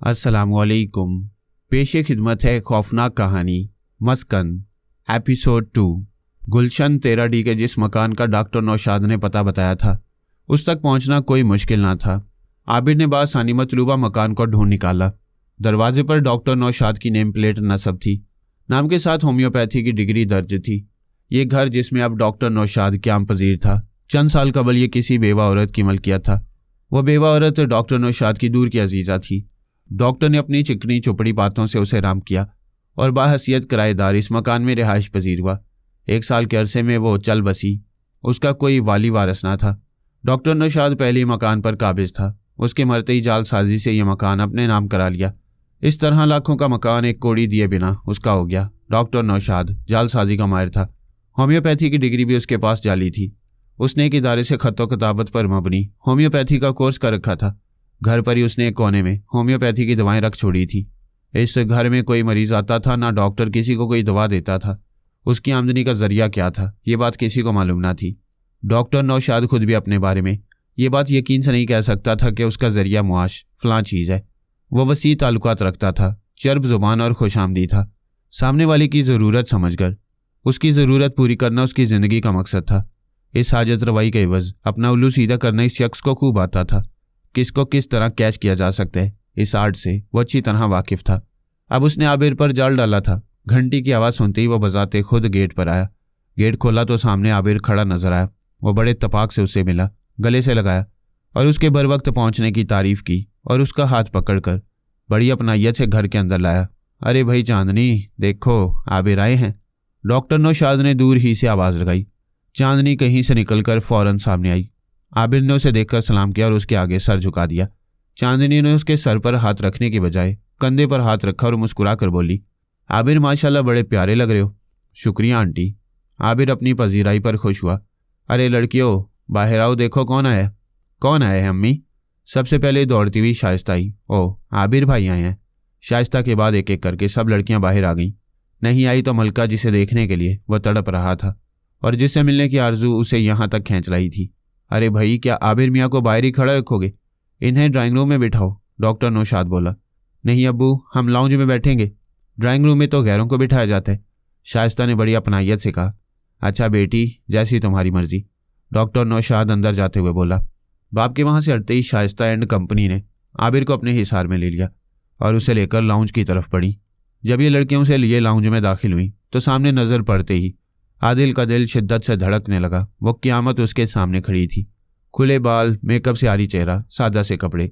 अस्सलामुअलैकुम। पेशे खिदमत है खौफनाक कहानी मस्कन एपिसोड 2। गुलशन 13D के जिस मकान का डॉक्टर नौशाद ने पता बताया था उस तक पहुंचना कोई मुश्किल ना था। आबिर ने बासानी मतलूबा मकान को ढूंढ निकाला। दरवाजे पर डॉक्टर नौशाद की नेम प्लेट नस्ब थी। नाम के साथ होम्योपैथी की डिग्री दर्ज थी। ये घर जिसमें अब डॉक्टर नौशाद क्याम पजीर था, चंद साल कबल ये किसी बेवा औरत की मलकियत था। वह बेवा औरत डॉक्टर नौशाद की दूर की अजीज़ा थी। डॉक्टर ने अपनी चिकनी चुपड़ी बातों से उसे राम किया और बाहसियत किराएदार इस मकान में रिहाइश पजीर हुआ। 1 साल के अरसे में वो चल बसी। उसका कोई वाली वारस ना था। डॉक्टर नौशाद पहले ही मकान पर काबिज था। उसके मरते ही जालसाजी से यह मकान अपने नाम करा लिया। इस तरह लाखों का मकान एक कोड़ी दिए बिना उसका हो गया। डॉक्टर नौशाद जालसाजी का माहिर था। होम्योपैथी की डिग्री भी उसके पास जाली थी। उसने एक इदारे से खत्तो किताबत पर मबनी होम्योपैथी का कोर्स कर रखा था। घर पर ही उसने एक कोने में होम्योपैथी की दवाएं रख छोड़ी थी। इस घर में कोई मरीज आता था ना डॉक्टर किसी को कोई दवा देता था। उसकी आमदनी का जरिया क्या था ये बात किसी को मालूम ना थी। डॉक्टर नौशाद खुद भी अपने बारे में ये बात यकीन से नहीं कह सकता था कि उसका जरिया मुआश फलां चीज़ है। वह वसी ताल्लुकात रखता था, चर्ब जुबान और खुशामदी था। सामने वाले की ज़रूरत समझकर उसकी ज़रूरत पूरी करना उसकी ज़िंदगी का मकसद था। इस हाजत रवाई के एवज़ अपना उल्लू सीधा करना इस शख्स को खूब आता था। किसको किस तरह कैच किया जा सकता है इस आर्ट से वो अच्छी तरह वाकिफ था। अब उसने आबिर पर जाल डाला था। घंटी की आवाज़ सुनते ही वो बजाते खुद गेट पर आया। गेट खोला तो सामने आबिर खड़ा नजर आया। वो बड़े तपाक से उससे मिला, गले से लगाया और उसके बर वक्त पहुंचने की तारीफ की और उसका हाथ पकड़कर बड़ी अपनाइयत से घर के अंदर लाया। अरे भाई चांदनी, देखो आबिर आए हैं। डॉक्टर नौशाद ने दूर ही से आवाज़ लगाई। चांदनी कहीं से निकलकर फौरन सामने आई। आबिर ने उसे देखकर सलाम किया और उसके आगे सर झुका दिया। चांदनी ने उसके सर पर हाथ रखने के बजाय कंधे पर हाथ रखा और मुस्कुरा कर बोली, आबिर माशाल्लाह बड़े प्यारे लग रहे हो। शुक्रिया आंटी। आबिर अपनी पजीराई पर खुश हुआ। अरे लड़कियों, बाहर आओ, देखो कौन आया। कौन आया है अम्मी? सबसे पहले दौड़ती हुई शाइस्ता आई। ओह, आबिर भाई आए हैं। शाइस्ता के बाद एक एक करके सब लड़कियां बाहर आ गईं। नहीं आई तो मलका, जिसे देखने के लिए वह तड़प रहा था और जिससे मिलने की आरजू उसे यहाँ तक खींच रही थी। अरे भाई, क्या आबिर मियाँ को बाहर ही खड़ा रखोगे? इन्हें ड्राइंग रूम में बिठाओ, डॉक्टर नौशाद बोला। नहीं अब्बू, हम लाउंज में बैठेंगे। ड्राइंग रूम में तो गैरों को बिठाया जाता है, शाइस्ता ने बड़ी अपनाइयत से कहा। अच्छा बेटी, जैसी तुम्हारी मर्जी, डॉक्टर नौशाद अंदर जाते हुए बोला। बाप के वहाँ से हटते ही शाइस्ता एंड कंपनी ने आबिर को अपने हिसार में ले लिया और उसे लेकर लाउंज की तरफ बढ़ी। जब ये लड़कियों से लिए लाउंज में दाखिल हुई तो सामने नजर पड़ते ही आदिल का दिल शिद्दत से धड़कने लगा। वो क़यामत उसके सामने खड़ी थी। खुले बाल, मेकअप से आरी चेहरा, सादा से कपड़े।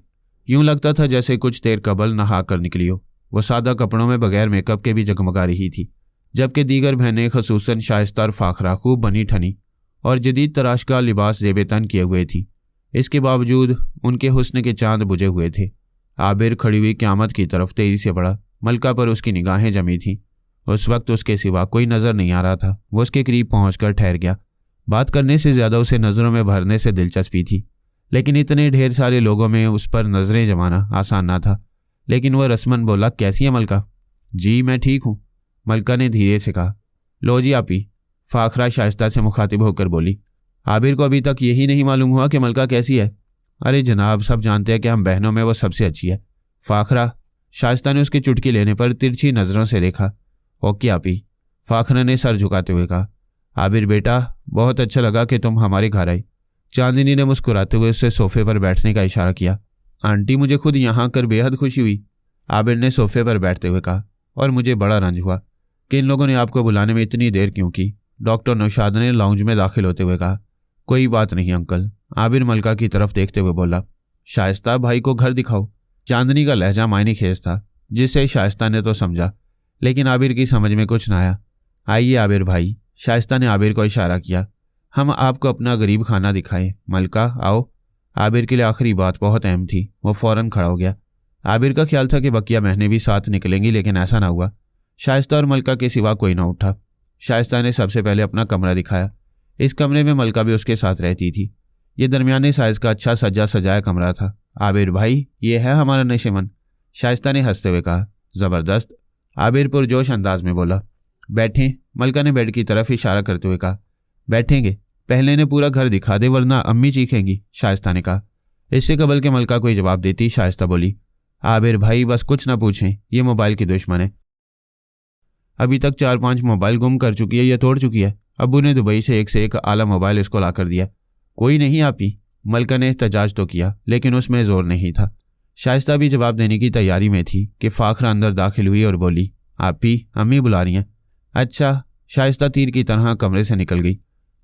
यूं लगता था जैसे कुछ देर कबल नहा कर निकली हो। वो सादा कपड़ों में बगैर मेकअप के भी जगमगा रही थी, जबकि दीगर बहनें खसूसन शाइस्ता और फाखरा खूब बनी ठनी और जदीद तराश का लिबास ज़ेब तन किए हुए थी। इसके बावजूद उनके हुस्न के चांद बुझे हुए थे। आबिर खड़ी हुई क़यामत की तरफ तेजी से बढ़ा। मलका पर उसकी निगाहें जमी थीं। उस वक्त उसके सिवा कोई नज़र नहीं आ रहा था। वो उसके करीब पहुंचकर ठहर गया। बात करने से ज़्यादा उसे नज़रों में भरने से दिलचस्पी थी, लेकिन इतने ढेर सारे लोगों में उस पर नज़रें जमाना आसान ना था। लेकिन वह रस्मन बोला, कैसी है मलका? जी मैं ठीक हूँ, मलका ने धीरे से कहा। लो जी आपी, फाखरा शाइस्ता से मुखातिब होकर बोली। आबिर को अभी तक यही नहीं मालूम हुआ कि मलका कैसी है। अरे जनाब, सब जानते हैं कि हम बहनों में वो सबसे अच्छी है। फाखरा, शाइस्ता ने उसकी चुटकी लेने पर तिरछी नज़रों से देखा। ओके आपी, फाखरा ने सर झुकाते हुए कहा। आबिर बेटा, बहुत अच्छा लगा कि तुम हमारे घर आई। चांदनी ने मुस्कुराते हुए उससे सोफे पर बैठने का इशारा किया। आंटी, मुझे खुद यहाँ आकर बेहद खुशी हुई, आबिर ने सोफे पर बैठते हुए कहा। और मुझे बड़ा रंज हुआ कि इन लोगों ने आपको बुलाने में इतनी देर क्यों की, डॉक्टर नौशाद ने लाउंज में दाखिल होते हुए कहा। कोई बात नहीं अंकल, आबिर मलका की तरफ देखते हुए बोला। शाइस्ता, भाई को घर दिखाओ। चांदनी का लहजा मायने खेज था, जिसे शाइस्ता ने तो समझा, लेकिन आबिर की समझ में कुछ ना आया। आइए आबिर भाई, शाइस्ता ने आबिर को इशारा किया। हम आपको अपना गरीब खाना दिखाएं। मलका आओ। आबिर के लिए आखिरी बात बहुत अहम थी। वो फौरन खड़ा हो गया। आबिर का ख्याल था कि बकिया बहनें भी साथ निकलेंगी, लेकिन ऐसा ना हुआ। शाइस्ता और मलका के सिवा कोई ना उठा। शाइस्ता ने सबसे पहले अपना कमरा दिखाया। इस कमरे में मलका भी उसके साथ रहती थी। ये दरमियाने साइज का अच्छा सजा सजाया कमरा था। आबिर भाई, ये है हमारा नशेमन, शाइस्ता ने हंसते हुए कहा। ज़बरदस्त, आबिर पुरजोश अंदाज में बोला। बैठें, मलका ने बेड की तरफ इशारा करते हुए कहा। बैठेंगे, पहले ने पूरा घर दिखा दे वरना अम्मी चीखेंगी, शाइस्ता ने कहा। इससे कबल के मलका कोई जवाब देती शाइस्ता बोली, आबिर भाई बस कुछ ना पूछें, ये मोबाइल की दुश्मन है। अभी तक 4-5 मोबाइल गुम कर चुकी है, ये तोड़ चुकी है। अब्बू ने दुबई से एक आला मोबाइल इसको ला कर दिया। कोई नहीं आपी, मलका ने एहतजाज तो किया लेकिन उसमें जोर नहीं था। शाइस्ता भी जवाब देने की तैयारी में थी कि फाखरा अंदर दाखिल हुई और बोली, आपी अम्मी बुला रही हैं। अच्छा। शाइस्ता तीर की तरह कमरे से निकल गई।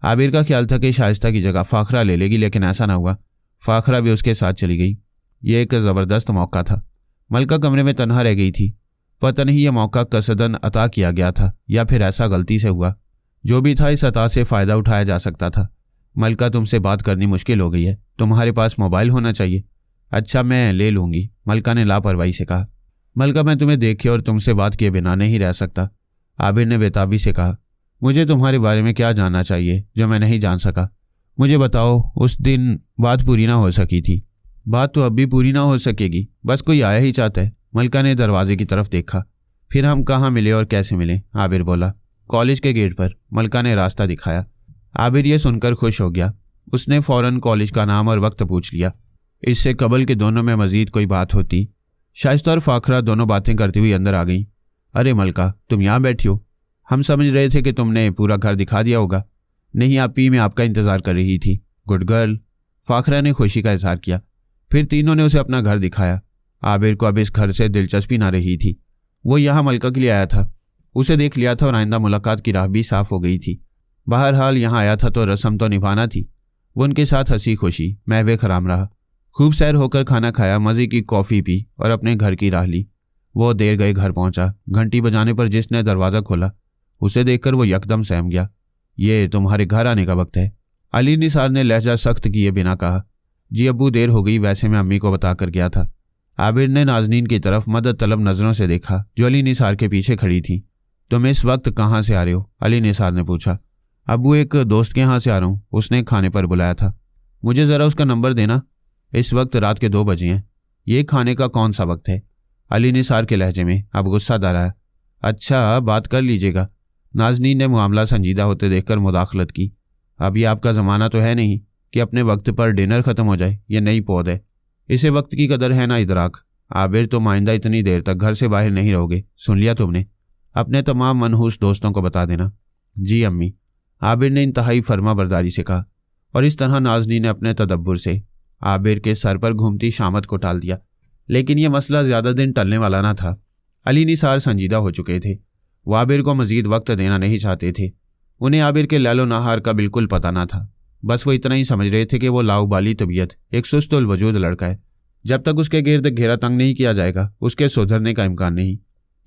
आबिर का ख्याल था कि शाइस्ता की जगह फाखरा ले लेगी, लेकिन ऐसा ना हुआ। फाखरा भी उसके साथ चली गई। यह एक ज़बरदस्त मौका था। मलका कमरे में तन्हा रह गई थी। पता नहीं यह मौका कसदन अता किया गया था या फिर ऐसा गलती से हुआ। जो भी था, इस अता से फ़ायदा उठाया जा सकता था। मलका तुमसे बात करनी मुश्किल हो गई है, तुम्हारे पास मोबाइल होना चाहिए। अच्छा मैं ले लूँगी, मलका ने लापरवाही से कहा। मलका मैं तुम्हें देखे और तुमसे बात किए बिना नहीं रह सकता, आबिर ने बेताबी से कहा। मुझे तुम्हारे बारे में क्या जानना चाहिए जो मैं नहीं जान सका? मुझे बताओ, उस दिन बात पूरी ना हो सकी थी। बात तो अब भी पूरी ना हो सकेगी, बस कोई आया ही चाहता है। मलका ने दरवाजे की तरफ देखा। फिर हम कहाँ मिले और कैसे मिले? आबिर बोला। कॉलेज के गेट पर, मलका ने रास्ता दिखाया। आबिर ये सुनकर खुश हो गया। उसने फौरन कॉलेज का नाम और वक्त पूछ लिया। इससे कबल के दोनों में मजीद कोई बात होती। शाइस्ता और फाखरा दोनों बातें करती हुई अंदर आ गईं। अरे मलका, तुम यहाँ बैठी हो? हम समझ रहे थे कि तुमने पूरा घर दिखा दिया होगा। नहीं आपी, मैं आपका इंतज़ार कर रही थी। गुड गर्ल, फाखरा ने खुशी का इजहार किया। फिर तीनों ने उसे अपना घर दिखाया। आबिर को अब इस घर से दिलचस्पी ना रही थी। वो यहाँ मलका के लिए आया था, उसे देख लिया था और आइंदा मुलाकात की राह भी साफ हो गई थी। बहरहाल यहाँ आया था तो रस्म तो निभाना थी। वो उनके साथ हंसी खुशी महवे खराम रहा। खूब सैर होकर खाना खाया, मज़े की कॉफ़ी पी और अपने घर की राह ली। वो देर गए घर पहुंचा। घंटी बजाने पर जिसने दरवाज़ा खोला उसे देखकर वो यकदम सहम गया। ये तुम्हारे घर आने का वक्त है, अली निसार ने लहजा सख्त किए बिना कहा। जी अब्बू, देर हो गई, वैसे मैं अम्मी को बता कर गया था। आबिर ने नाजनीन की तरफ मदद तलब नज़रों से देखा जो अली निसार के पीछे खड़ी थी। तुम इस वक्त कहाँ से आ रहे हो? अली निसार ने पूछा। अब्बू, एक दोस्त के यहाँ से आ रहा हूँ, उसने खाने पर बुलाया था। मुझे ज़रा उसका नंबर देना। इस वक्त रात के 2 बजे हैं। ये खाने का कौन सा वक्त है? अली निसार के लहजे में अब गुस्सा दार आया। अच्छा, बात कर लीजिएगा। नाजनीन ने मामला संजीदा होते देखकर मुदाखलत की। अभी आपका ज़माना तो है नहीं कि अपने वक्त पर डिनर ख़त्म हो जाए। ये नई पौध है, इसे वक्त की कदर है ना इदराक। आबिर, तो आइंदा इतनी देर तक घर से बाहर नहीं रहोगे, सुन लिया तुमने? अपने तमाम मनहूस दोस्तों को बता देना। जी अम्मी, आबिर ने इंतहाई फर्मा बरदारी से कहा। और इस तरह नाजनीन ने अपने तदब्बुर से आबिर के सर पर घूमती शामत को टाल दिया। लेकिन यह मसला ज़्यादा दिन टलने वाला ना था। अली निसार संजीदा हो चुके थे। वो आबिर को मजीद वक्त देना नहीं चाहते थे। उन्हें आबिर के लैलो नहार का बिल्कुल पता ना था। बस वो इतना ही समझ रहे थे कि वो लाउबाली तबीयत, एक सुस्तुल वजूद लड़का है। जब तक उसके गिर्द घेरा तंग नहीं किया जाएगा उसके सुधरने का इम्कान नहीं।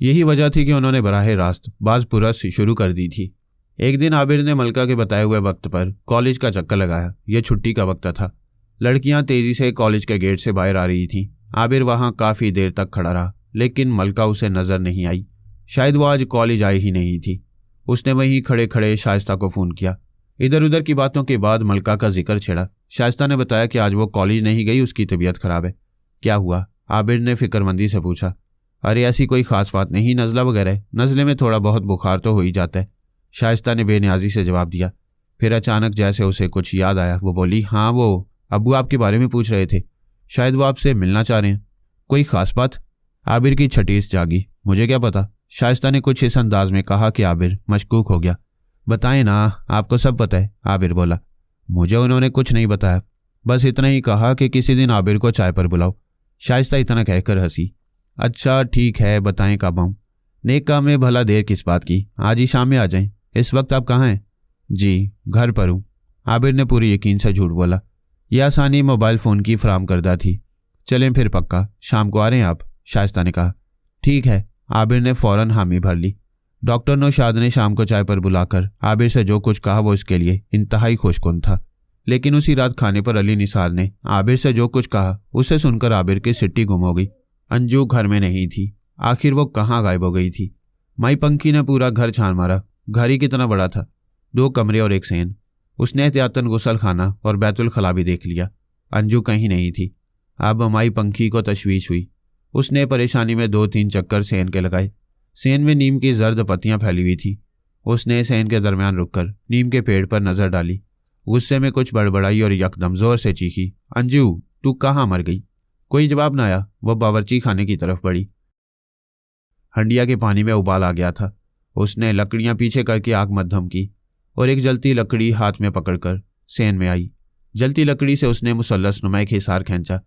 यही वजह थी कि उन्होंने बराह रास्त बाज पुरस शुरू कर दी थी। एक दिन आबिर ने मलका के बताए हुए वक्त पर कॉलेज का चक्कर लगाया। यह छुट्टी का वक्त था। लड़कियां तेजी से कॉलेज के गेट से बाहर आ रही थीं। आबिर वहां काफ़ी देर तक खड़ा रहा, लेकिन मलका उसे नज़र नहीं आई। शायद वो आज कॉलेज आई ही नहीं थी। उसने वहीं खड़े खड़े शाइस्ता को फ़ोन किया। इधर उधर की बातों के बाद मलका का जिक्र छिड़ा। शाइस्ता ने बताया कि आज वो कॉलेज नहीं गई, उसकी तबीयत ख़राब है। क्या हुआ? आबिर ने फिक्रमंदी से पूछा। अरे ऐसी कोई ख़ास बात नहीं, नज़ला वगैरह। नज़ले में थोड़ा बहुत बुखार तो हो ही जाता है, शाइस्ता ने बेनियाजी से जवाब दिया। फिर अचानक जैसे उसे कुछ याद आया, वो बोली, हाँ वो अब्बू आपके बारे में पूछ रहे थे, शायद वो आपसे मिलना चाह रहे हैं। कोई ख़ास बात? आबिर की छटीस जागी। मुझे क्या पता, शाइस्ता ने कुछ इस अंदाज में कहा कि आबिर मशकूक हो गया। बताएं ना, आपको सब पता है, आबिर बोला। मुझे उन्होंने कुछ नहीं बताया, बस इतना ही कहा कि किसी दिन आबिर को चाय पर बुलाओ। शाइस्ता इतना कहकर हंसी। अच्छा ठीक है, बताएं कब आऊँ? नेक काम में भला देर किस बात की, आज ही शाम में आ जाएं। इस वक्त आप कहाँ हैं? जी घर पर हूँ, आबिर ने पूरी यकीन से झूठ बोला। यह आसानी मोबाइल फ़ोन की फराम करदा थी। चलें फिर पक्का, शाम को आ रहे हैं आप? शाइस्ता ने कहा। ठीक है, आबिर ने फ़ौरन हामी भर ली। डॉक्टर नौशाद ने शाम को चाय पर बुलाकर आबिर से जो कुछ कहा वो इसके लिए इंतहाई खुशकुन था। लेकिन उसी रात खाने पर अली निसार ने आबिर से जो कुछ कहा उसे सुनकर आबिर की सिट्टी गुम हो गई। अंजू घर में नहीं थी। आखिर वो कहाँ गायब हो गई थी? माई पंखी ने पूरा घर छान मारा। घर ही कितना बड़ा था, 2 कमरे और एक सेन। उसने एहतियातन गुसल खाना और बैतुल खला भी देख लिया। अंजू कहीं नहीं थी। अब माई पंखी को तशवीश हुई। उसने परेशानी में 2-3 चक्कर सेन के लगाए। सेन में नीम की जर्द पत्तियां फैली हुई थी। उसने सेन के दरमियान रुककर नीम के पेड़ पर नजर डाली। गुस्से में कुछ बड़बड़ाई और यकदम जोर से चीखी, अंजू तू कहाँ मर गई? कोई जवाब न आया। वह बावर्ची खाने की तरफ बढ़ी। हंडिया के पानी में उबाल आ गया था। उसने लकड़ियां पीछे करके आग मध्यम की और एक जलती लकड़ी हाथ में पकड़कर सेन में आई। जलती लकड़ी से उसने मुसल्लस नुमा एक हिसार खींचा,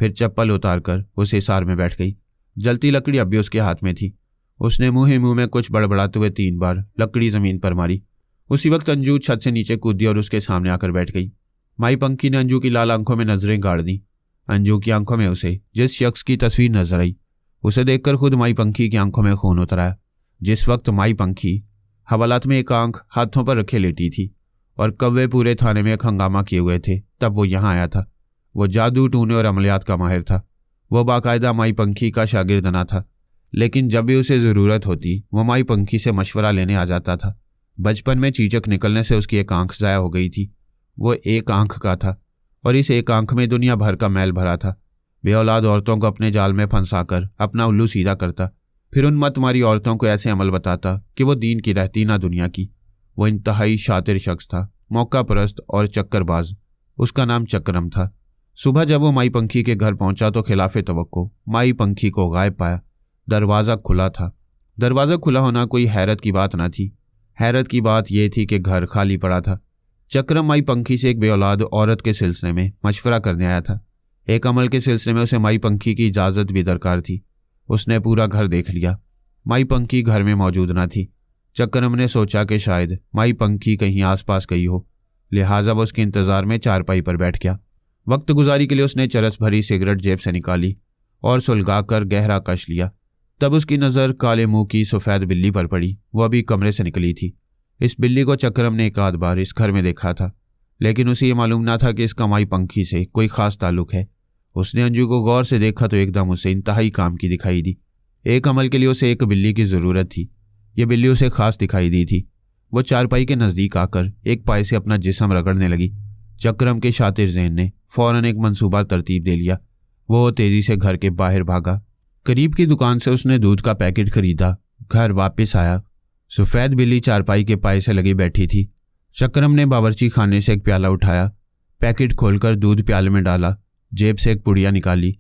फिर चप्पल उतारकर उस हिसार में बैठ गई। जलती लकड़ी अब भी उसके हाथ में थी। उसने मुंह ही मुंह में कुछ बड़बड़ाते हुए 3 बार लकड़ी जमीन पर मारी। उसी वक्त अंजू छत से नीचे कूदी और उसके सामने आकर बैठ गई। माई पंखी ने अंजू की लाल आंखों में नजरें गाड़ दी। अंजू की आंखों में उसे जिस शख्स की तस्वीर नजर आई, उसे देखकर खुद माई पंखी की आंखों में खून उतर आया। जिस वक्त माई पंखी हवालात में एक आंख हाथों पर रखे लेटी थी और कौवे पूरे थाने में एक हंगामा किए हुए थे, तब वो यहाँ आया था। वो जादू टूने और अमलियात का माहिर था। वो बाकायदा माई पंखी का शागिर्द ना था, लेकिन जब भी उसे ज़रूरत होती वो माई पंखी से मशवरा लेने आ जाता था। बचपन में चीचक निकलने से उसकी एक आंख ज़ाया हो गई थी। वो एक आंख का था और इस एक आंख में दुनिया भर का मैल भरा था। बेऔलाद औरतों को अपने जाल में फंसाकर अपना उल्लू सीधा करता, फिर उन मतमारी औरतों को ऐसे अमल बताता कि वो दीन की रहती ना दुनिया की। वो इंतहाई शातिर शख्स था, मौका परस्त और चक्करबाज। उसका नाम चक्रम था। सुबह जब वो माई पंखी के घर पहुंचा तो खिलाफे तवक्को माई पंखी को गायब पाया। दरवाज़ा खुला था। दरवाज़ा खुला होना कोई हैरत की बात ना थी। हैरत की बात यह थी कि घर खाली पड़ा था। चक्रम माई पंखी से एक बेऔलाद औरत के सिलसिले में मशवरा करने आया था। एक अमल के सिलसिले में उसे माई पंखी की इजाज़त भी दरकार थी। उसने पूरा घर देख लिया। माई पंखी घर में मौजूद ना थी। चक्रम ने सोचा कि शायद माई पंखी कहीं आसपास गई हो, लिहाजा वो उसके इंतज़ार में चारपाई पर बैठ गया। वक्त गुजारी के लिए उसने चरस भरी सिगरेट जेब से निकाली और सुलगाकर गहरा कश लिया। तब उसकी नज़र काले मुंह की सफ़ेद बिल्ली पर पड़ी। वह अभी कमरे से निकली थी। इस बिल्ली को चक्रम ने एक आध बार इस घर में देखा था, लेकिन उसे ये मालूम ना था कि इसका माई पंखी से कोई ख़ास ताल्लुक है। उसने अंजू को गौर से देखा तो एकदम उसे इंतहाई काम की दिखाई दी। एक अमल के लिए उसे एक बिल्ली की ज़रूरत थी। यह बिल्ली उसे खास दिखाई दी थी। वो चारपाई के नज़दीक आकर एक पाए से अपना जिस्म रगड़ने लगी। चक्रम के शातिर ज़हन ने फ़ौरन एक मंसूबा तरतीब दे लिया। वो तेज़ी से घर के बाहर भागा। करीब की दुकान से उसने दूध का पैकेट खरीदा। घर वापस आया। सफ़ेद बिल्ली चारपाई के पाए से लगी बैठी थी। चक्रम ने बावर्ची खाने से एक प्याला उठाया, पैकेट खोलकर दूध प्याले में डाला, जेब से एक पुड़िया निकाली,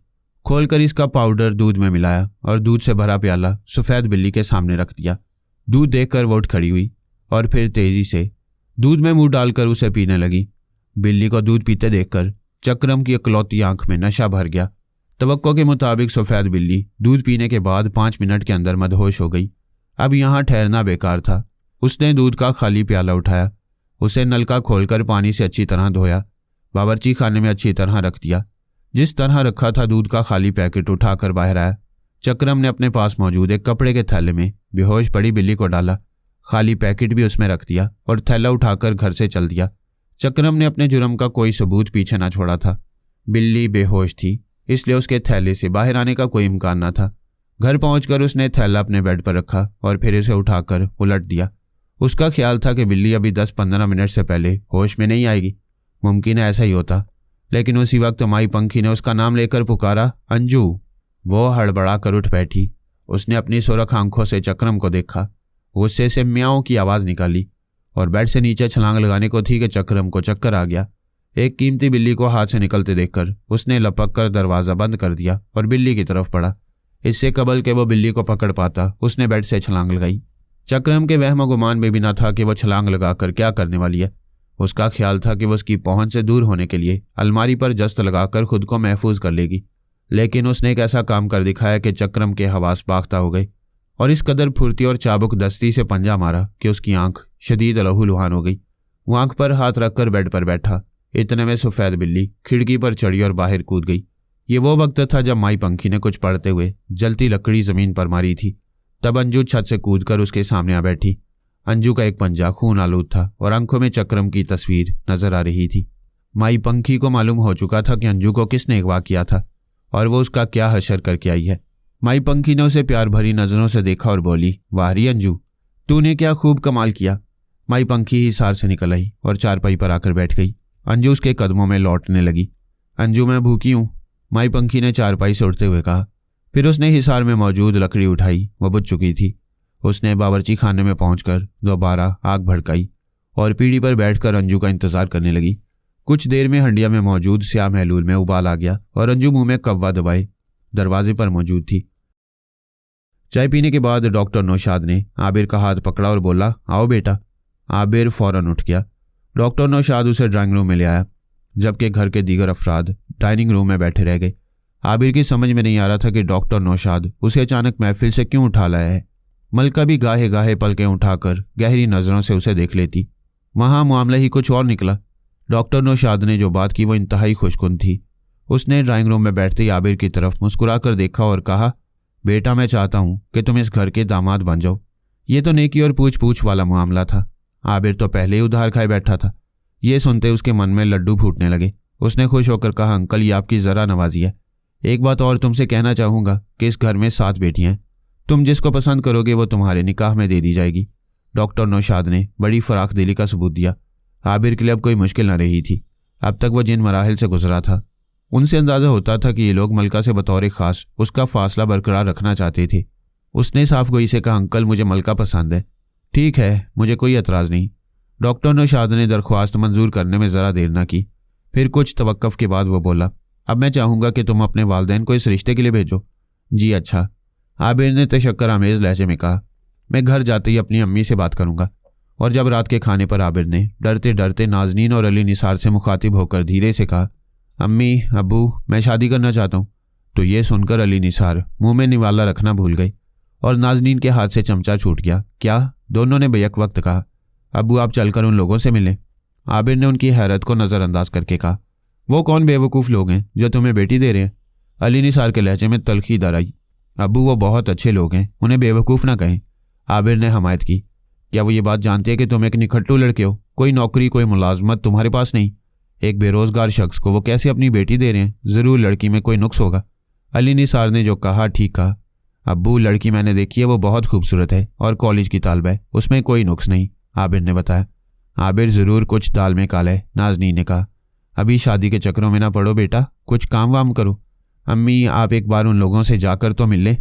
खोलकर इसका पाउडर दूध में मिलाया और दूध से भरा प्याला सफ़ेद बिल्ली के सामने रख दिया। दूध देखकर वो उठ खड़ी हुई और फिर तेज़ी से दूध में मुंह डालकर उसे पीने लगी। बिल्ली को दूध पीते देखकर चक्रम की इकलौती आंख में नशा भर गया। तवक्को के मुताबिक सफ़ेद बिल्ली दूध पीने के बाद 5 मिनट के अंदर मदहोश हो गई। अब यहाँ ठहरना बेकार था। उसने दूध का खाली प्याला उठाया, उसे नलका खोलकर पानी से अच्छी तरह धोया, बावर्ची खाने में अच्छी तरह रख दिया। जिस तरह रखा था दूध का खाली पैकेट उठाकर बाहर आया। चक्रम ने अपने पास मौजूद एक कपड़े के थैले में बेहोश पड़ी बिल्ली को डाला, खाली पैकेट भी उसमें रख दिया और थैला उठाकर घर से चल दिया। चक्रम ने अपने जुर्म का कोई सबूत पीछे ना छोड़ा था। बिल्ली बेहोश थी, इसलिए उसके थैले से बाहर आने का कोई इम्कान न था। घर पहुंचकर उसने थैला अपने बेड पर रखा और फिर इसे उठाकर उलट दिया। उसका ख्याल था कि बिल्ली अभी 10-15 मिनट से पहले होश में नहीं आएगी। मुमकिन है ऐसा ही होता, लेकिन उसी वक्त माई पंखी ने उसका नाम लेकर पुकारा, अंजू। वो हड़बड़ा कर उठ बैठी। उसने अपनी सुरख आंखों से चक्रम को देखा। गुस्से से म्याऊं की आवाज़ निकाली और बेड से नीचे छलांग लगाने को थी कि चक्रम को चक्कर आ गया। एक कीमती बिल्ली को हाथ से निकलते देखकर उसने लपक कर दरवाज़ा बंद कर दिया और बिल्ली की तरफ बढ़ा। इससे कबल के वो बिल्ली को पकड़ पाता उसने बेड से छलांग लगाई। चक्रम के वहम गुमान में भी न था कि वह छलांग लगाकर क्या करने वाली है। उसका ख्याल था कि वह उसकी पहुंच से दूर होने के लिए अलमारी पर जस्त लगाकर खुद को महफूज कर लेगी, लेकिन उसने एक ऐसा काम कर दिखाया कि चक्रम के हवास बाख्ता हो गए और इस कदर फुर्ती और चाबुक दस्ती से पंजा मारा कि उसकी आंख शदीद लहूलुहान हो गई। वो आंख पर हाथ रखकर बेड पर बैठा। इतने में सफ़ेद बिल्ली खिड़की पर चढ़ी और बाहर कूद गई। ये वो वक्त था जब माई पंखी ने कुछ पढ़ते हुए जलती लकड़ी ज़मीन पर मारी थी। तब अंजू छत से कूदकर उसके सामने आ बैठी। अंजू का एक पंजा खून आलूद था और आंखों में चक्रम की तस्वीर नजर आ रही थी। माई पंखी को मालूम हो चुका था कि अंजू को किसने अगवा किया था और वो उसका क्या हशर करके आई है। माई पंखी ने उसे प्यार भरी नज़रों से देखा और बोली, वाह री अंजू, तूने क्या खूब कमाल किया। माई पंखी हिसार से निकल आई और चारपाई पर आकर बैठ गई। अंजू उसके कदमों में लौटने लगी। अंजू, मैं भूखी हूँ, माई पंखी ने चारपाई से उठते हुए कहा। फिर उसने हिसार में मौजूद लकड़ी उठाई। वह बुझ चुकी थी। उसने बावर्ची खाने में पहुंचकर दोबारा आग भड़काई और पीढ़ी पर बैठकर अंजू का इंतजार करने लगी। कुछ देर में हंडिया में मौजूद स्याह महलूल में उबाल आ गया और अंजू मुंह में कव्वा दबाए दरवाजे पर मौजूद थी। चाय पीने के बाद डॉक्टर नौशाद ने आबिर का हाथ पकड़ा और बोला, आओ बेटा। आबिर फौरन उठ गया। डॉक्टर नौशाद उसे ड्राइंग रूम में ले आया, जबकि घर के दीगर अफराद डाइनिंग रूम में बैठे रह गए। आबिर की समझ में नहीं आ रहा था कि डॉक्टर नौशाद उसे अचानक महफिल से क्यों उठा लाया है। मलका भी गाहे गाहे पलकें उठाकर गहरी नजरों से उसे देख लेती। वहां मामला ही कुछ और निकला। डॉक्टर नौशाद ने जो बात की वो इंतहाई खुशकुन थी। उसने ड्राइंग रूम में बैठते ही आबिर की तरफ मुस्कुराकर देखा और कहा, बेटा मैं चाहता हूं कि तुम इस घर के दामाद बन जाओ। ये तो नेकी और पूछ पूछ वाला मामला था। आबिर तो पहले ही उधार खाए बैठा था। ये सुनते उसके मन में लड्डू फूटने लगे। उसने खुश होकर कहा, अंकल ये आपकी जरा नवाजी है। एक बात और तुमसे कहना चाहूंगा कि इस घर में 7 बेटियां हैं। तुम जिसको पसंद करोगे वो तुम्हारे निकाह में दे दी जाएगी। डॉक्टर नौशाद ने बड़ी फराख दिली का सबूत दिया। आबिर के लिए अब कोई मुश्किल न रही थी। अब तक वह जिन मराहिल से गुजरा था उनसे अंदाजा होता था कि ये लोग मलका से बतौर खास उसका फासला बरकरार रखना चाहते थे। उसने साफ गोई से कहा, अंकल मुझे मलका पसंद है। ठीक है, मुझे कोई एतराज़ नहीं। डॉक्टर नौशाद ने दरख्वास्त मंजूर करने में ज़रा देर न की। फिर कुछ तवक्कुफ के बाद वो बोला, अब मैं चाहूँगा कि तुम अपने वालिदैन को इस रिश्ते के लिए भेजो। जी अच्छा। आबिर ने तशक्कर आमेज़ लहजे में कहा, मैं घर जाते ही अपनी अम्मी से बात करूँगा। और जब रात के खाने पर आबिर ने डरते डरते नाजनीन और अली निसार से मुखातिब होकर धीरे से कहा, अम्मी अबू मैं शादी करना चाहता हूँ, तो ये सुनकर अली निसार मुंह में निवाला रखना भूल गई और नाजनीन के हाथ से चमचा छूट गया। क्या? दोनों ने बेयक वक्त कहा। अबू आप चलकर उन लोगों से मिलें। आबिर ने उनकी हैरत को नज़रअंदाज करके कहा, वो कौन बेवकूफ़ लोग हैं जो तुम्हें बेटी दे रहे हैं? अली निसार के लहजे में तलखी दर आई। अबू वो बहुत अच्छे लोग हैं, उन्हें बेवकूफ़ ना कहें। आबिर ने हमायत की। क्या वो ये बात जानते हैं कि तुम एक निखट्टू लड़के हो? कोई नौकरी कोई मुलाजमत तुम्हारे पास नहीं। एक बेरोजगार शख्स को वो कैसे अपनी बेटी दे रहे हैं? ज़रूर लड़की में कोई नुक्स होगा। अली निसार ने जो कहा ठीक कहा। अब्बू लड़की मैंने देखी है, वो बहुत खूबसूरत है और कॉलेज की तालब है, उसमें कोई नुक्स नहीं, आबिर ने बताया। आबिर ज़रूर कुछ दाल में काला है, नाज़नीन ने कहा। अभी शादी के चक्रों में ना पड़ो बेटा, कुछ काम वाम करो। अम्मी आप एक बार उन लोगों से जाकर तो मिल ले।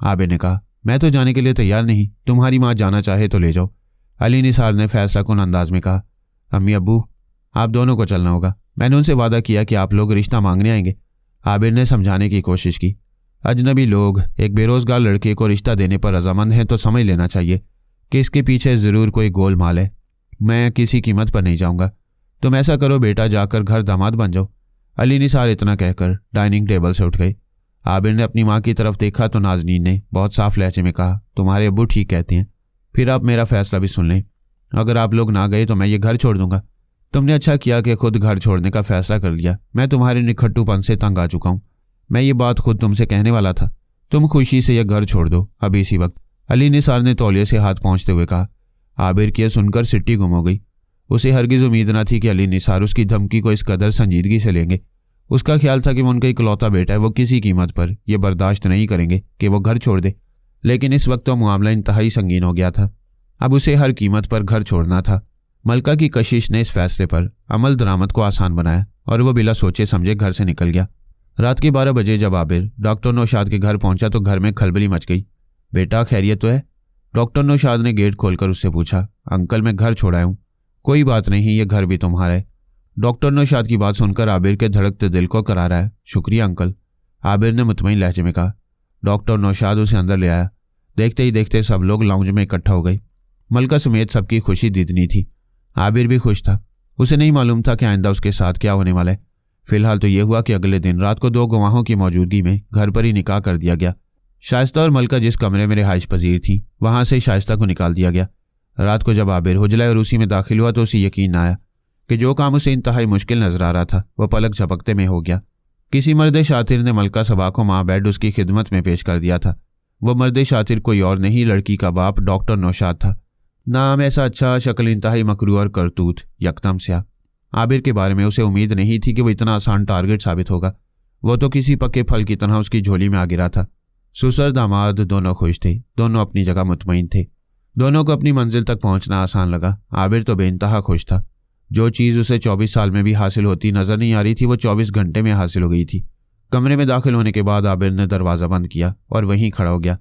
आबिर ने कहा, मैं तो जाने के लिए तैयार नहीं, तुम्हारी माँ जाना चाहे तो ले जाओ। अली निसार ने फैसला कुन अंदाज में कहा, अम्मी अब्बू आप दोनों को चलना होगा। मैंने उनसे वादा किया कि आप लोग रिश्ता मांगने आएंगे। आबिर ने समझाने की कोशिश की। अजनबी लोग एक बेरोजगार लड़के को रिश्ता देने पर रजामंद हैं तो समझ लेना चाहिए कि इसके पीछे ज़रूर कोई गोलमाल है। मैं किसी कीमत पर नहीं जाऊंगा। तुम ऐसा करो बेटा, जाकर घर दामाद बन जाओ। अली निसार इतना कहकर डाइनिंग टेबल से उठ गए। आबिर ने अपनी माँ की तरफ देखा तो नाजनीन ने बहुत साफ लहजे में कहा, तुम्हारे अब्बू ठीक कहते हैं। फिर आप मेरा फैसला भी सुन लें। अगर आप लोग ना गए तो मैं ये घर छोड़ दूंगा। तुमने अच्छा किया कि खुद घर छोड़ने का फैसला कर लिया। मैं तुम्हारे निखट्टूपन से तंग आ चुका हूँ। मैं ये बात खुद तुमसे कहने वाला था। तुम खुशी से यह घर छोड़ दो अभी इसी वक्त। अली निसार ने तौलिए से हाथ पहुँचते हुए कहा। आबिर की सुनकर सिट्टी गुम हो गई। उसे हरगिज़ उम्मीद न थी कि अली निसार उसकी धमकी को इस कदर संजीदगी से लेंगे। उसका ख्याल था कि वो उनका इकलौता बेटा है, वो किसी कीमत पर यह बर्दाश्त नहीं करेंगे कि वो घर छोड़ दे। लेकिन इस वक्त तो मामला इंतहाई संगीन हो गया था। अब उसे हर कीमत पर घर छोड़ना था। मलका की कशिश ने इस फैसले पर अमल दरामद को आसान बनाया और वह बिला सोचे समझे घर से निकल गया। रात के 12 बजे जब आबिर डॉक्टर नौशाद के घर पहुंचा तो घर में खलबली मच गई। बेटा खैरियत तो है? डॉक्टर नौशाद ने गेट खोलकर उससे पूछा। अंकल मैं घर छोड़ाया हूँ। कोई बात नहीं, ये घर भी तुम्हारा है। डॉक्टर नौशाद की बात सुनकर आबिर के धड़कते दिल को करारा है। शुक्रिया अंकल, आबिर ने मुतमईन लहजे में कहा। डॉक्टर नौशाद उसे अंदर ले आया। देखते ही देखते सब लोग लाउंज में इकट्ठा हो गए। मलका समेत सबकी खुशी दीदनी थी। आबिर भी खुश था। उसे नहीं मालूम था कि आइंदा उसके साथ क्या होने वाला है। फिलहाल तो यह हुआ कि अगले दिन रात को 2 गवाहों की मौजूदगी में घर पर ही निकाह कर दिया गया। शाइस्ता और मलका जिस कमरे में रिहाइश पजीर थी वहां से शाइस्ता को निकाल दिया गया। रात को जब आबिर हुजला और उसी में दाखिल हुआ तो उसे यकीन न आया कि जो काम उसे इंतहाई मुश्किल नजर आ रहा था वह पलक झपकते में हो गया। किसी मर्द शातिर ने मलका सबा को माँ बेड उसकी खिदमत में पेश कर दिया था। वह मर्द शातिर कोई और नहीं, लड़की का बाप डॉक्टर नौशाद था। नाम ऐसा अच्छा, शक्ल इंतहाई मकरू और करतूत यकदम स्याह। आबिर के बारे में उसे उम्मीद नहीं थी कि वो इतना आसान टारगेट साबित होगा। वो तो किसी पक्के फल की तरह उसकी झोली में आ गिरा था। ससुर दामाद दोनों खुश थे, दोनों अपनी जगह मुतमईन थे। दोनों को अपनी मंजिल तक पहुंचना आसान लगा। आबिर तो बेइंतहा खुश था। जो चीज़ उसे 24 साल में भी हासिल होती नजर नहीं आ रही थी वो 24 घंटे में हासिल हो गई थी। कमरे में दाखिल होने के बाद आबिर ने दरवाज़ा बंद किया और वहीं खड़ा हो गया।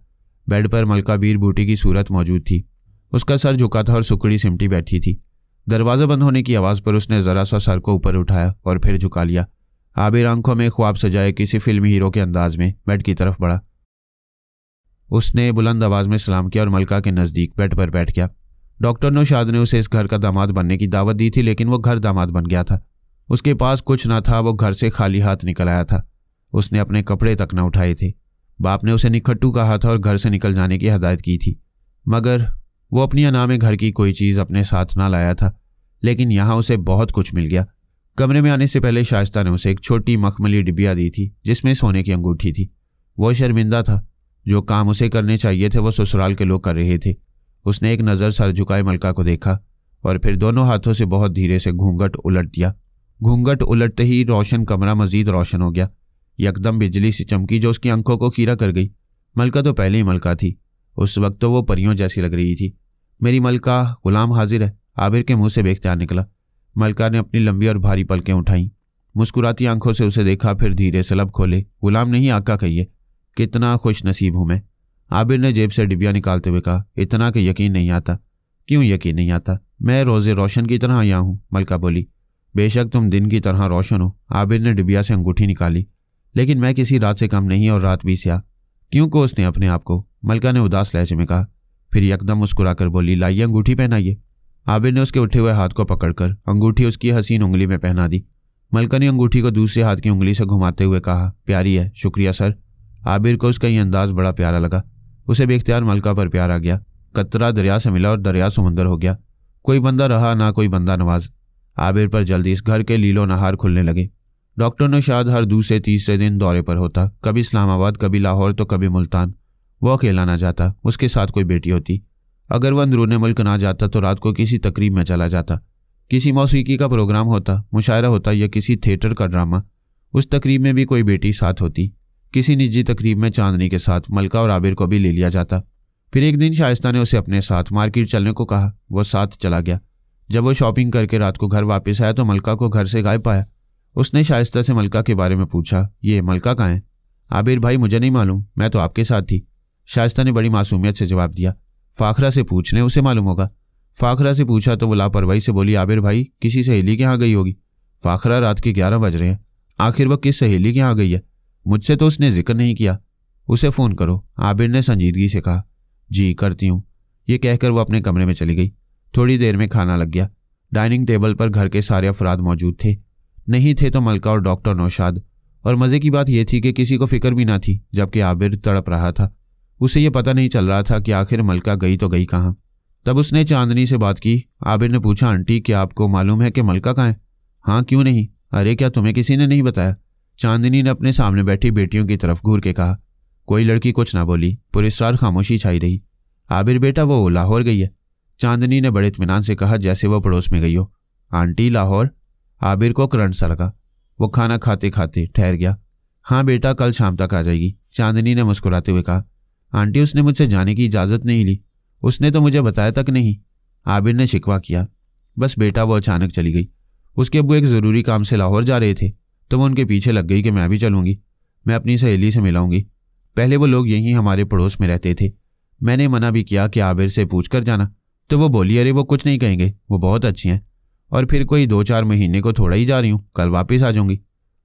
बेड पर मलका बीर बूटी की सूरत मौजूद थी। उसका सर झुका था और सुकड़ी सिमटी बैठी थी। दरवाज़ा बंद होने की आवाज़ पर उसने ज़रा सा सर को ऊपर उठाया और फिर झुका लिया। आबिर आंखों में ख्वाब सजाए किसी फिल्मी हीरो के अंदाज में बेड की तरफ बढ़ा। उसने बुलंद आवाज़ में सलाम किया और मलका के नज़दीक बेड पर बैठ गया। डॉक्टर नौशाद ने उसे इस घर का दामाद बनने की दावत दी थी, लेकिन वो घर दामाद बन गया था। उसके पास कुछ ना था, वो घर से खाली हाथ निकल आया था। उसने अपने कपड़े तक न उठाए थे। बाप ने उसे निखट्टू कहा था और घर से निकल जाने की हदायत की थी, मगर वो अपनी अना में घर की कोई चीज़ अपने साथ ना लाया था। लेकिन यहाँ उसे बहुत कुछ मिल गया। कमरे में आने से पहले शाइस्ता ने उसे एक छोटी मखमली डिबिया दी थी जिसमें सोने की अंगूठी थी। वो शर्मिंदा था। जो काम उसे करने चाहिए थे वो ससुराल के लोग कर रहे थे। उसने एक नज़र सर झुकाए मलका को देखा और फिर दोनों हाथों से बहुत धीरे से घूंघट उलट दिया। घूंघट उलटते ही रोशन कमरा मजीद रोशन हो गया। यकदम बिजली सी चमकी जो उसकी आंखों को खीरा कर गई। मलका तो पहले ही मलका थी। उस वक्त तो वो परियों जैसी लग रही थी। मेरी मलका, गुलाम हाजिर है, आबिर के मुंह से बेख्तियार निकला। मलका ने अपनी लंबी और भारी पलकें उठाईं। मुस्कुराती आंखों से उसे देखा, फिर धीरे से लब खोले। गुलाम नहीं, आका कहिए। कितना खुश नसीब हूं मैं। आबिर ने जेब से डिबिया निकालते हुए कहा। इतना कि यकीन नहीं आता। क्यों यकीन नहीं आता? मैं रोज़े रोशन की तरह आया हूँ, मलका बोली। बेशक तुम दिन की तरह रोशन हो। आबिर ने डिबिया से अंगूठी निकाली। लेकिन मैं किसी रात से कम नहीं और रात भी स्या। क्यों को उसने अपने आप को, मलका ने उदास लहजे में कहा। फिर यकदम मुस्कुराकर बोली, लाइए अंगूठी पहनाइए। आबिर ने उसके उठे हुए हाथ को पकड़कर अंगूठी उसकी हसीन उंगली में पहना दी। मलका ने अंगूठी को दूसरे हाथ की उंगली से घुमाते हुए कहा, प्यारी है, शुक्रिया सर। आबिर को उसका ये अंदाज बड़ा प्यारा लगा। उसे बेख्तियार मलका पर प्यार आ गया। कतरा दरिया से मिला और दरिया समुंदर हो गया। कोई बंदा रहा ना कोई बंदा नवाज। आबिर पर जल्दी इस घर के लीलो नहार खुलने लगे। डॉक्टर नौशाद हर दूसरे तीसरे दिन दौरे पर होता। कभी इस्लामाबाद, कभी लाहौर, तो कभी मुल्तान। वो अकेला ना जाता, उसके साथ कोई बेटी होती। अगर वह अंदरूनी मुल्क ना जाता तो रात को किसी तकरीब में चला जाता। किसी मौसीकी का प्रोग्राम होता, मुशायरा होता या किसी थिएटर का ड्रामा। उस तकरीब में भी कोई बेटी साथ होती। किसी निजी तकरीब में चांदनी के साथ मलका और आबिर को भी ले लिया जाता। फिर एक दिन शाइस्ता ने उसे अपने साथ मार्केट चलने को कहा। वो साथ चला गया। जब वो शॉपिंग करके रात को घर वापस आया तो मलका को घर से गायब पाया। उसने शाइस्ता से मलका के बारे में पूछा, ये मलका कहाँ है? आबिर भाई, मुझे नहीं मालूम, मैं तो आपके साथ थी। शाइस्ता ने बड़ी मासूमियत से जवाब दिया। फाखरा से पूछने, उसे मालूम होगा। फाखरा से पूछा तो वो लापरवाही से बोली, आबिर भाई किसी सहेली के यहाँ गई होगी। फाखरा, रात के 11 बज रहे हैं। आखिर वह किस सहेली के यहाँ गई है? मुझसे तो उसने जिक्र नहीं किया। उसे फ़ोन करो, आबिर ने संजीदगी से कहा। जी करती हूँ। ये कहकर वो अपने कमरे में चली गई। थोड़ी देर में खाना लग गया। डाइनिंग टेबल पर घर के सारे अफराद मौजूद थे। नहीं थे तो मलका और डॉक्टर नौशाद। और मज़े की बात यह थी कि किसी को फिक्र भी ना थी, जबकि आबिर तड़प रहा था। उसे ये पता नहीं चल रहा था कि आखिर मलका गई तो गई कहाँ। तब उसने चांदनी से बात की। आबिर ने पूछा, आंटी क्या आपको मालूम है कि मलका कहाँ है? हाँ, क्यों नहीं। अरे क्या तुम्हें किसी ने नहीं बताया? चांदनी ने अपने सामने बैठी बेटियों की तरफ घूर के कहा। कोई लड़की कुछ ना बोली। पुरस्कार खामोशी छाई रही। आबिर बेटा, वो लाहौर गई है। चांदनी ने बड़े इत्मीनान से कहा, जैसे वो पड़ोस में गई हो। आंटी लाहौर? आबिर को करंट सा लगा। वो खाना खाते खाते ठहर गया। हाँ बेटा, कल शाम तक आ जाएगी, चांदनी ने मुस्कुराते हुए कहा। आंटी, उसने मुझसे जाने की इजाज़त नहीं ली। उसने तो मुझे बताया तक नहीं। आबिर ने शिकवा किया। बस बेटा, वो अचानक चली गई। उसके अब्बू एक ज़रूरी काम से लाहौर जा रहे थे तो वो उनके पीछे लग गई कि मैं भी चलूँगी, मैं अपनी सहेली से मिलाऊंगी। पहले वो लोग यहीं हमारे पड़ोस में रहते थे। मैंने मना भी किया कि आबिर से पूछ कर जाना, तो वो बोली, अरे वो कुछ नहीं कहेंगे, वो बहुत अच्छी हैं। और फिर कोई 2-4 महीने को थोड़ा ही जा रही हूँ, कल वापस आ जाऊँगी।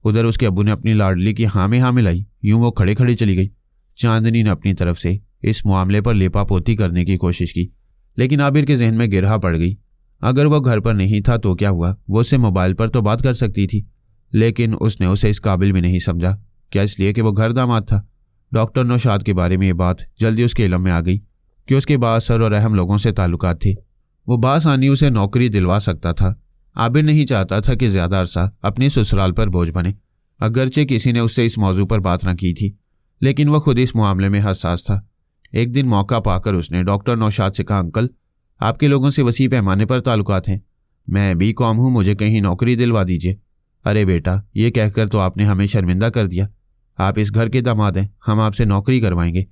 उधर उसके अब्बू ने अपनी लाडली की हाँ में हाँ मिलाई। यूँ वो खड़े खड़े चली गई। चांदनी ने अपनी तरफ से इस मामले पर लेपापोती करने की कोशिश की, लेकिन आबिर के जहन में गिरहा पड़ गई। अगर वो घर पर नहीं था तो क्या हुआ, वो उससे मोबाइल पर तो बात कर सकती थी। लेकिन उसने उसे इस काबिल भी नहीं समझा। क्या इसलिए कि वो घर दामाद था? डॉक्टर नौशाद के बारे में ये बात जल्दी उसके इल्म में आ गई कि उसके बाअसर और अहम लोगों से ताल्लुकात थे। वो बासानी उसे नौकरी दिलवा सकता था। आबिर नहीं चाहता था कि ज़्यादा अरसा अपने ससुराल पर बोझ बने। अगरचे किसी ने उससे इस मौजू पर बात न की थी, लेकिन वह खुद इस मामले में हसास था। एक दिन मौका पाकर उसने डॉक्टर नौशाद से कहा, अंकल, आपके लोगों से वसी पैमाने पर ताल्लुकात हैं। मैं भी कौम हूँ, मुझे कहीं नौकरी दिलवा दीजिए। अरे बेटा, ये कहकर तो आपने हमें शर्मिंदा कर दिया। आप इस घर के दामाद हैं, हम आपसे नौकरी करवाएंगे।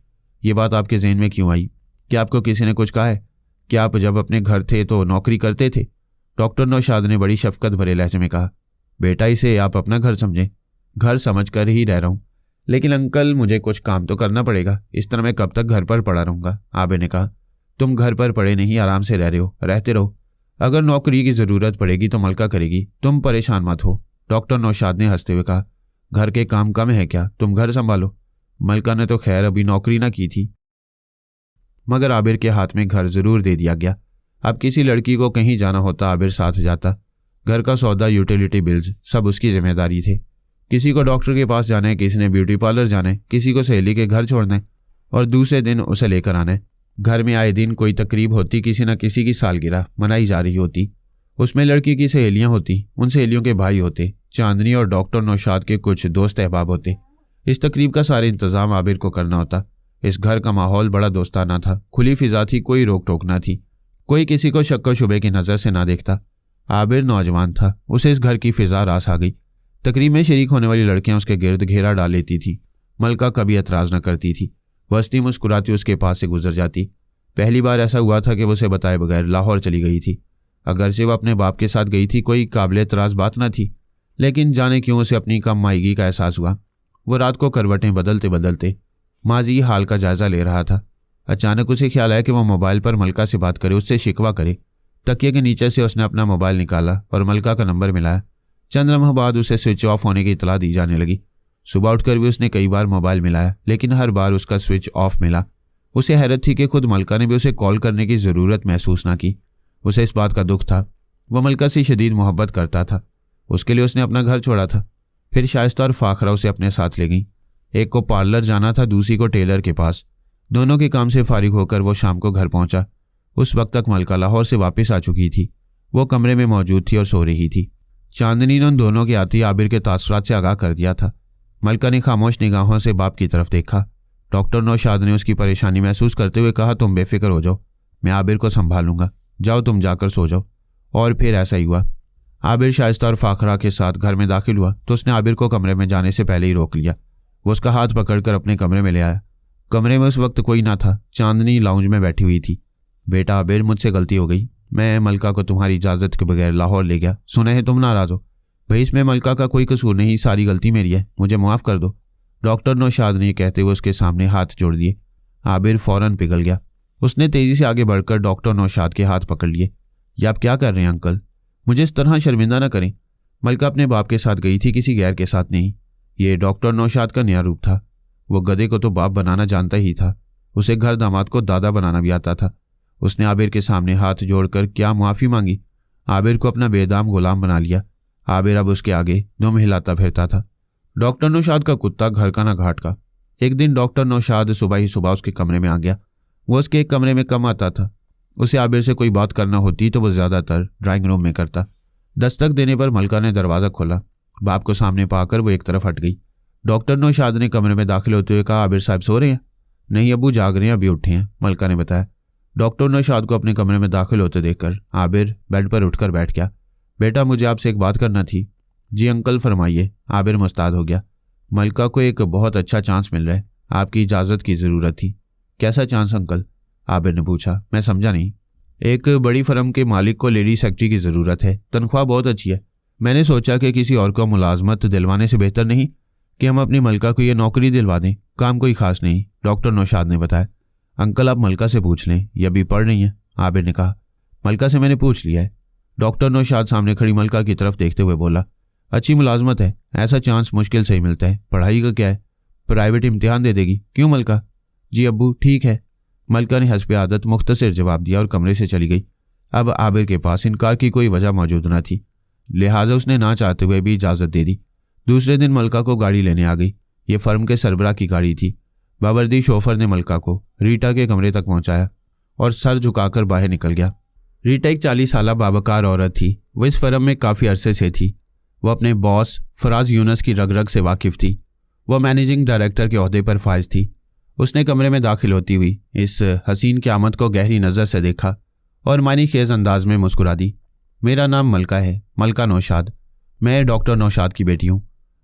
ये बात आपके जहन में क्यों आई? क्या आपको किसी ने कुछ कहा है? क्या आप जब अपने घर थे तो नौकरी करते थे? डॉक्टर नौशाद ने बड़ी शफकत भरे लहजे में कहा। बेटा, इसे आप अपना घर समझें। घर समझ कर ही रह रहा हूँ, लेकिन अंकल मुझे कुछ काम तो करना पड़ेगा। इस तरह मैं कब तक घर पर पड़ा रहूँगा? आबिर ने कहा। तुम घर पर पड़े नहीं, आराम से रह रहे हो, रहते रहो। अगर नौकरी की ज़रूरत पड़ेगी तो मलका करेगी, तुम परेशान मत हो। डॉक्टर नौशाद ने हंसते हुए कहा। घर के काम कम है क्या, तुम घर संभालो। मलका ने तो खैर अभी नौकरी ना की थी, मगर आबिर के हाथ में घर जरूर दे दिया गया। अब किसी लड़की को कहीं जाना होता आबिर साथ जाता। घर का सौदा, यूटिलिटी बिल्स सब उसकी जिम्मेदारी थे। किसी को डॉक्टर के पास जाना है, किसी ने ब्यूटी पार्लर जाना है, किसी को सहेली के घर छोड़ना है और दूसरे दिन उसे लेकर आना है। घर में आए दिन कोई तकरीब होती, किसी न किसी की सालगिरह मनाई जा रही होती। उसमें लड़की की सहेलियां होती, उन सहेलियों के भाई होते, चांदनी और डॉक्टर नौशाद के कुछ दोस्त अहबाब होते। इस तकरीब का सारा इंतजाम आबिर को करना होता। इस घर का माहौल बड़ा दोस्ताना था, खुली फिजा थी, कोई रोक टोक ना थी, कोई किसी को शक व शुबे की नज़र से ना देखता। आबिर नौजवान था, उसे इस घर की फिजा रास आ गई। तकरीब में शरीक होने वाली लड़कियां उसके गिर्द घेरा डाल लेती थी। मलका कभी एतराज़ न करती थी, वस्ती मुस्कुराती उसके पास से गुजर जाती। पहली बार ऐसा हुआ था कि वो उसे बताए बगैर लाहौर चली गई थी। अगरचे वो अपने बाप के साथ गई थी, कोई काबिल एतराज़ बात न थी, लेकिन जाने क्यों उसे अपनी कम मायगी का एहसास हुआ। वो रात को करवटें बदलते बदलते माजी हाल का जायजा ले रहा था। अचानक उसे ख्याल आया कि वो मोबाइल पर मलका से बात करे, उससे शिकवा करे। तकिए के नीचे से उसने अपना मोबाइल निकाला और मलका का नंबर मिलाया। चंद लम्हा बाद उसे स्विच ऑफ होने की इतला दी जाने लगी। सुबह उठकर भी उसने कई बार मोबाइल मिलाया, लेकिन हर बार उसका स्विच ऑफ मिला। उसे हैरत थी कि खुद मलका ने भी उसे कॉल करने की ज़रूरत महसूस ना की। उसे इस बात का दुख था, वह मलका से शदीद मोहब्बत करता था। उसके लिए उसने अपना घर छोड़ा था। फिर शाइस्ता और फाखरा उसे अपने साथ ले गई। एक को पार्लर जाना था, दूसरी को टेलर के पास। दोनों के काम से फारिग होकर वो शाम को घर पहुंचा। उस वक्त तक मलका लाहौर से वापस आ चुकी थी। वो कमरे में मौजूद थी और सो रही थी। चांदनी ने उन दोनों के आती आबिर के तासुरात से आगाह कर दिया था। मलका ने खामोश निगाहों से बाप की तरफ देखा। डॉक्टर नौशाद ने उसकी परेशानी महसूस करते हुए कहा, तुम बेफिक्र हो जाओ, मैं आबिर को संभालूंगा, जाओ तुम जाकर सो जाओ। और फिर ऐसा ही हुआ। आबिर शाइस्ता और फाखरा के साथ घर में दाखिल हुआ तो उसने आबिर को कमरे में जाने से पहले ही रोक लिया। वो उसका हाथ पकड़कर अपने कमरे में ले आया। कमरे में उस वक्त कोई ना था। चांदनी लाउंज में बैठी हुई थी। बेटा आबिर, मुझसे गलती हो गई, मैं मलका को तुम्हारी इजाज़त के बगैर लाहौर ले गया। सुना है तुम नाराज़ हो। भाई इसमें मलका का कोई कसूर नहीं, सारी गलती मेरी है, मुझे माफ़ कर दो। डॉक्टर नौशाद ने कहते हुए उसके सामने हाथ जोड़ दिए। आबिर फौरन पिघल गया। उसने तेज़ी से आगे बढ़कर डॉक्टर नौशाद के हाथ पकड़ लिए। ये आप क्या कर रहे हैं अंकल, मुझे इस तरह शर्मिंदा ना करें। मलका अपने बाप के साथ गई थी, किसी गैर के साथ नहीं। ये डॉक्टर नौशाद का नया रूप था। वो गधे को तो बाप बनाना जानता ही था, उसे घर दामाद को दादा बनाना भी आता था। उसने आबिर के सामने हाथ जोड़कर क्या मुआफ़ी मांगी। आबिर को अपना बेदाम गुलाम बना लिया। आबिर अब उसके आगे दुम हिलाता फिरता था। डॉक्टर नौशाद का कुत्ता घर का ना घाट का। एक दिन डॉक्टर नौशाद सुबह ही सुबह उसके कमरे में आ गया। वो उसके एक कमरे में कम आता था। उसे आबिर से कोई बात करना होती तो वो ज़्यादातर ड्राइंग रूम में करता। दस्तक देने पर मलका ने दरवाज़ा खोला। बाप को सामने पाकर वो एक तरफ हट गई। डॉक्टर नौशाद ने कमरे में दाखिल होते हुए कहा, आबिर साहब सो रहे हैं? नहीं अबू, जाग रहे हैं, अभी उठे हैं, मलका ने बताया। डॉक्टर नौशाद को अपने कमरे में दाखिल होते देखकर आबिर बेड पर उठकर बैठ गया। बेटा मुझे आपसे एक बात करना थी। जी अंकल फरमाइए। आबिर मुस्ताद हो गया। मलका को एक बहुत अच्छा चांस मिल रहा है, आपकी इजाज़त की ज़रूरत थी। कैसा चांस अंकल? आबिर ने पूछा। मैं समझा नहीं। एक बड़ी फर्म के मालिक को लेडी सेक्रेटरी की ज़रूरत है, तनख्वाह बहुत अच्छी है। मैंने सोचा कि किसी और को मुलाजमत दिलवाने से बेहतर नहीं कि हम अपनी मलका को ये नौकरी दिलवा दें। काम कोई खास नहीं, डॉक्टर नौशाद ने बताया। अंकल आप मलका से पूछ लें, ये अभी पढ़ रही हैं, आबिर ने कहा। मलका से मैंने पूछ लिया है। डॉक्टर नौशाद सामने खड़ी मलका की तरफ देखते हुए बोला। अच्छी मुलाजमत है, ऐसा चांस मुश्किल से ही मिलता है। पढ़ाई का क्या है, प्राइवेट इम्तिहान दे देगी, क्यों मलका? जी अब्बू ठीक है, मलका ने हस्ब आदत मुख्तसर जवाब दिया और कमरे से चली गई। अब आबिर के पास इनकार की कोई वजह मौजूद न थी, लिहाजा उसने ना चाहते हुए भी इजाज़त दे दी। दूसरे दिन मलका को गाड़ी लेने आ गई। ये फर्म के सरबराह की गाड़ी थी। बावर्दी शोफर ने मलका को रीटा के कमरे तक पहुंचाया और सर झुकाकर बाहर निकल गया। रीटा एक 40 साल बावकार औरत थी। वह इस फर्म में काफ़ी अरसे से थी। वह अपने बॉस फराज यूनस की रग रग से वाकिफ़ थी। वह मैनेजिंग डायरेक्टर के ओहदे पर फाइज थी। उसने कमरे में दाखिल होती हुई इस हसीन क़यामत को गहरी नज़र से देखा और मानी खेज अंदाज में मुस्कुरा दी। मेरा नाम मलका है, मलका नौशाद। मैं डॉक्टर नौशाद की बेटी हूँ।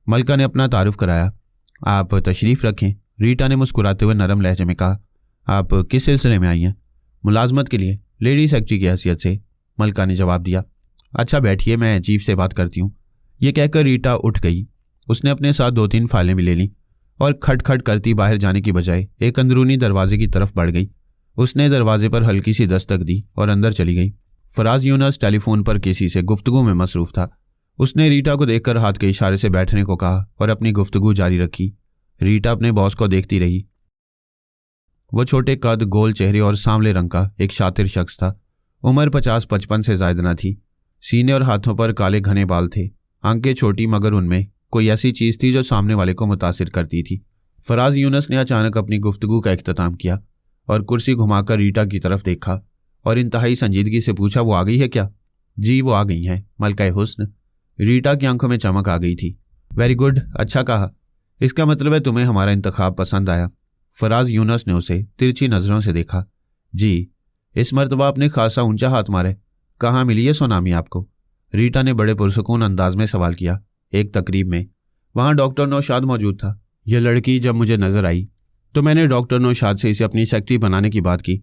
मलका ने अपना तारुफ कराया। आप तशरीफ़ रखें, रीटा ने मुस्कुराते हुए नरम लहजे में कहा। आप किस सिलसिले में आई हैं? मुलाजमत के लिए, लेडी सेक्रेटरी की हैसियत से, मलका ने जवाब दिया। अच्छा बैठिए, मैं चीफ से बात करती हूँ। ये कहकर रीटा उठ गई। उसने अपने साथ 2-3 फाइलें भी ले लीं और खटखट करती बाहर जाने की बजाय एक अंदरूनी दरवाजे की तरफ बढ़ गई। उसने दरवाजे पर हल्की सी दस्तक दी और अंदर चली गई। फराज यूनस टेलीफोन पर किसी से गुफ्तगू में मसरूफ था। उसने रीटा को देखकर हाथ के इशारे से बैठने को कहा और अपनी गुफ्तगू जारी रखी। रीटा अपने बॉस को देखती रही। वो छोटे कद, गोल चेहरे और सांवले रंग का एक शातिर शख्स था। उम्र 50-55 से ज्यादा न थी। सीने और हाथों पर काले घने बाल थे। आंखें छोटी, मगर उनमें कोई ऐसी चीज थी जो सामने वाले को मुतासिर करती थी। फराज यूनस ने अचानक अपनी गुफ्तगू का इख्तिताम किया और कुर्सी घुमाकर रीटा की तरफ देखा और इंतहाई संजीदगी से पूछा, वो आ गई है क्या? जी, वो आ गई हैं, मलका हुस्न। रीटा की आंखों में चमक आ गई थी। वेरी गुड, अच्छा कहा। इसका मतलब है तुम्हें हमारा इंतखाब पसंद आया। फराज यूनस ने उसे तिरछी नजरों से देखा। जी, इस मर्तबा आपने खासा ऊंचा हाथ मारे। कहाँ मिली है सोनामी आपको? रीटा ने बड़े पुरसकून अंदाज में सवाल किया। एक तकरीब में। वहां डॉक्टर नौशाद मौजूद था। यह लड़की जब मुझे नजर आई तो मैंने डॉक्टर नौशाद से इसे अपनी सेक्रेटरी बनाने की बात की।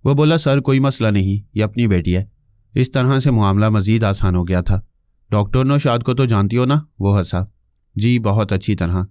वो बोला, सर कोई मसला नहीं, ये अपनी बेटी है। इस तरह से मामला मजीद आसान हो गया था। डॉक्टर नौशाद को तो जानती हो ना? वो हंसा। जी, बहुत अच्छी तरह।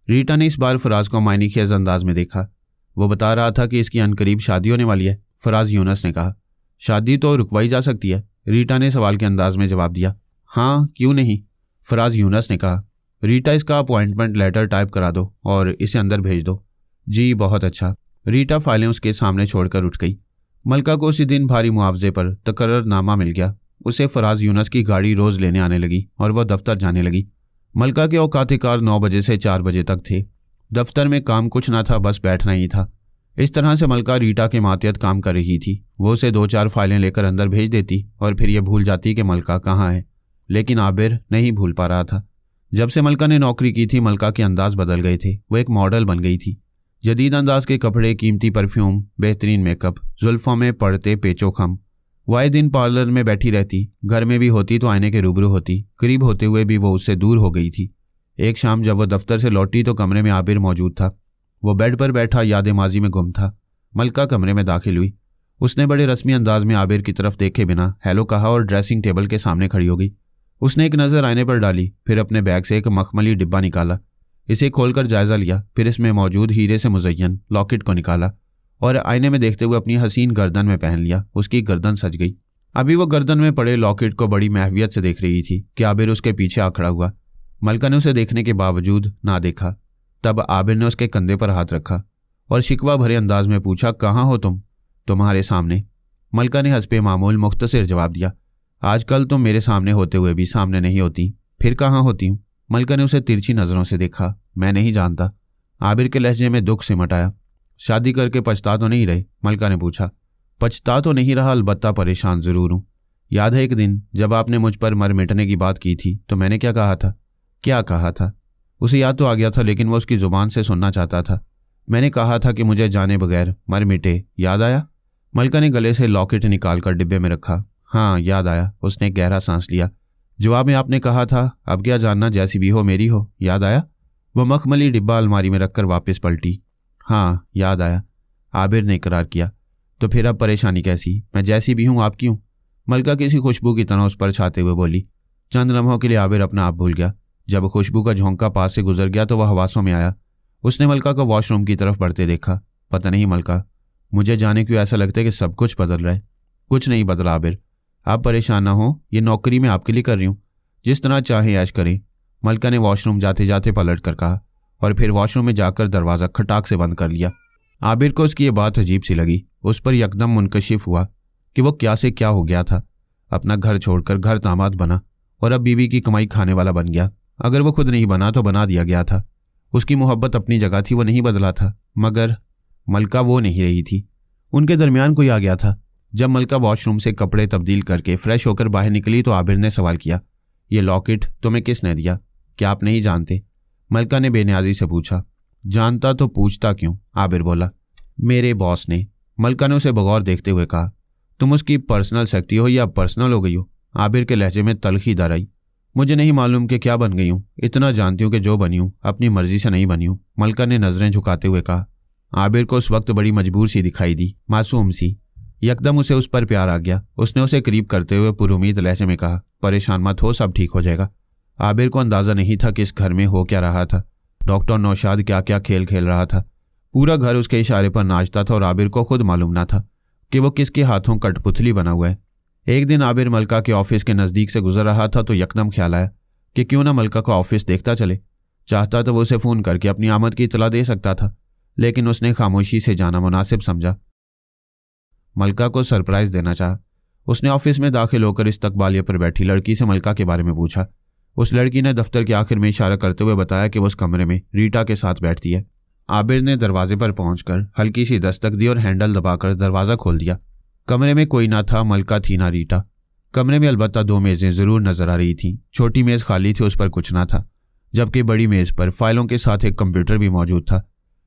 रीटा ने इस बार फराज को मायनेखेज अंदाज में देखा। वो बता रहा था कि इसकी अनकरीब शादी होने वाली है। फराज यूनस ने कहा। शादी तो रुकवाई जा सकती है, रीटा ने सवाल के अंदाज में जवाब दिया। हाँ, क्यों नहीं? फराज यूनस ने कहा। रीटा, इसका अपॉइंटमेंट लेटर टाइप करा दो और इसे अंदर भेज दो। जी, बहुत अच्छा। रीटा फाइलें उसके सामने छोड़कर उठ गई। मलका को उसी दिन भारी मुआवजे पर तकर्ररनामा मिल गया। उसे फराज यूनस की गाड़ी रोज लेने आने लगी और वह दफ्तर जाने लगी। मलका के औकात-ए-कार 9 बजे से 4 बजे तक थे। दफ्तर में काम कुछ ना था, बस बैठना ही था। इस तरह से मलका रीटा के मातहत काम कर रही थी। वो उसे 2-4 फाइलें लेकर अंदर भेज देती और फिर यह भूल जाती कि मलका कहाँ है। लेकिन आबिर नहीं भूल पा रहा था। जब से मलका ने नौकरी की थी, मलका के अंदाज बदल गए थे। वो एक मॉडल बन गई थी। जदीद अंदाज के कपड़े, कीमती परफ्यूम, बेहतरीन मेकअप, जुल्फों में पड़ते पेचो खम। वो आए दिन पार्लर में बैठी रहती। घर में भी होती तो आईने के रूबरू होती। करीब होते हुए भी वो उससे दूर हो गई थी। एक शाम जब वह दफ्तर से लौटी तो कमरे में आबिर मौजूद था। वो बेड पर बैठा याद माजी में गुम था। मलका कमरे में दाखिल हुई। उसने बड़े रस्मी अंदाज में आबिर की तरफ देखे बिना हेलो कहा और ड्रेसिंग टेबल के सामने खड़ी हो गई। उसने एक नज़र आईने पर डाली, फिर अपने बैग से एक मखमली डिब्बा निकाला। इसे खोलकर जायजा लिया, फिर इसमें मौजूद हीरे से मुज़य्यन लॉकेट को निकाला और आईने में देखते हुए अपनी हसीन गर्दन में पहन लिया। उसकी गर्दन सज गई। अभी वो गर्दन में पड़े लॉकेट को बड़ी महवियत से देख रही थी कि आबिर उसके पीछे आ खड़ा हुआ। मलका ने उसे देखने के बावजूद ना देखा। तब आबिर ने उसके कंधे पर हाथ रखा और शिकवा भरे अंदाज में पूछा, कहाँ हो तुम? तुम्हारे सामने। मलका ने हस्बे मामूल मुख्तसर जवाब दिया। आजकल तुम मेरे सामने होते हुए भी सामने नहीं होती, फिर कहाँ होती हूँ? मलका ने उसे तिरछी नजरों से देखा। मैं नहीं जानता। आबिर के लहजे में दुख सिमट आया। शादी करके पछता तो नहीं रहे? मलका ने पूछा। पछता तो नहीं रहा, अलबत्ता परेशान जरूर हूँ। याद है एक दिन जब आपने मुझ पर मर मिटने की बात की थी तो मैंने क्या कहा था? क्या कहा था? उसे याद तो आ गया था, लेकिन वो उसकी जुबान से सुनना चाहता था। मैंने कहा था कि मुझे जाने बगैर मर मिटे, याद आया? मलका ने गले से लॉकेट निकालकर डिब्बे में रखा। हाँ, याद आया। उसने गहरा सांस लिया। जवाब में आपने कहा था, अब क्या जानना, जैसी भी हो मेरी हो, याद आया? वह मखमली डिब्बा अलमारी में रखकर वापस पलटी। हाँ, याद आया, आबिर ने इकरार किया। तो फिर अब परेशानी कैसी? मैं जैसी भी हूँ आपकी हूँ। मलका किसी खुशबू की तरह उस पर छाते हुए बोली। चंद लम्हों के लिए आबिर अपना आप भूल गया। जब खुशबू का झोंका पास से गुजर गया तो वह हवासों में आया। उसने मलका को वॉशरूम की तरफ बढ़ते देखा। पता नहीं मलका, मुझे जाने क्यों ऐसा लगता है कि सब कुछ बदल रहा है। कुछ नहीं बदला आबिर, आप परेशान ना हो, ये नौकरी मैं आपके लिए कर रही हूँ। जिस तरह चाहे ऐश करें। मलका ने वॉशरूम जाते जाते पलट कर कहा और फिर वॉशरूम में जाकर दरवाज़ा खटाक से बंद कर लिया। आबिर को उसकी ये बात अजीब सी लगी। उस पर यकदम मुनकशिफ हुआ कि वो क्या से क्या हो गया था। अपना घर छोड़कर घर दामाद बना और अब बीवी की कमाई खाने वाला बन गया। अगर वो खुद नहीं बना तो बना दिया गया था। उसकी मोहब्बत अपनी जगह थी, वो नहीं बदला था, मगर मलका वो नहीं रही थी। उनके दरमियान कोई आ गया था। जब मलका वॉशरूम से कपड़े तब्दील करके फ्रेश होकर बाहर निकली तो आबिर ने सवाल किया, ये लॉकेट तुम्हें किसने दिया? क्या आप नहीं जानते? मलका ने बेनियाजी से पूछा। जानता तो पूछता क्यों? आबिर बोला। मेरे बॉस ने। मलका ने उसे बगौर देखते हुए कहा। तुम उसकी पर्सनल सेक्रेटरी हो या पर्सनल हो गई हो? आबिर के लहजे में तलखी दर आई। मुझे नहीं मालूम कि क्या बन गई हूँ, इतना जानती हूँ कि जो बनी हूँ अपनी मर्जी से नहीं बनी हूँ, मलका ने नजरें झुकाते हुए कहा। आबिर को उस वक्त बड़ी मजबूर सी दिखाई दी, मासूम सी। यकदम उसे उस पर प्यार आ गया। उसने उसे करीब करते हुए पुरुमीद लहजे में कहा, परेशान मत हो, सब ठीक हो जाएगा। आबिर को अंदाजा नहीं था कि इस घर में हो क्या रहा था। डॉक्टर नौशाद क्या क्या खेल खेल रहा था। पूरा घर उसके इशारे पर नाचता था और आबिर को खुद मालूम ना था कि वो किसके हाथों कठपुतली बना हुआ है। एक दिन आबिर मलका के ऑफिस के नज़दीक से गुजर रहा था तो यकदम ख्याल आया कि क्यों ना मलका का ऑफिस देखता चले। चाहता तो वो उसे फ़ोन करके अपनी आमद की इतला दे सकता था, लेकिन उसने खामोशी से जाना मुनासिब समझा। मलका को सरप्राइज देना चाहा। उसने ऑफिस में दाखिल होकर इस्तकबालिया पर बैठी लड़की से मलका के बारे में पूछा। उस लड़की ने दफ्तर के आखिर में इशारा करते हुए बताया कि वो उस कमरे में रीटा के साथ बैठती है। आबिर ने दरवाजे पर पहुंचकर हल्की सी दस्तक दी और हैंडल दबाकर दरवाज़ा खोल दिया। कमरे में कोई ना था, मलका थी ना रीटा। कमरे में अलबत्ता 2 मेज़ें ज़रूर नजर आ रही थीं। छोटी मेज़ खाली थी, उस पर कुछ ना था, जबकि बड़ी मेज़ पर फाइलों के साथ एक कंप्यूटर भी मौजूद था।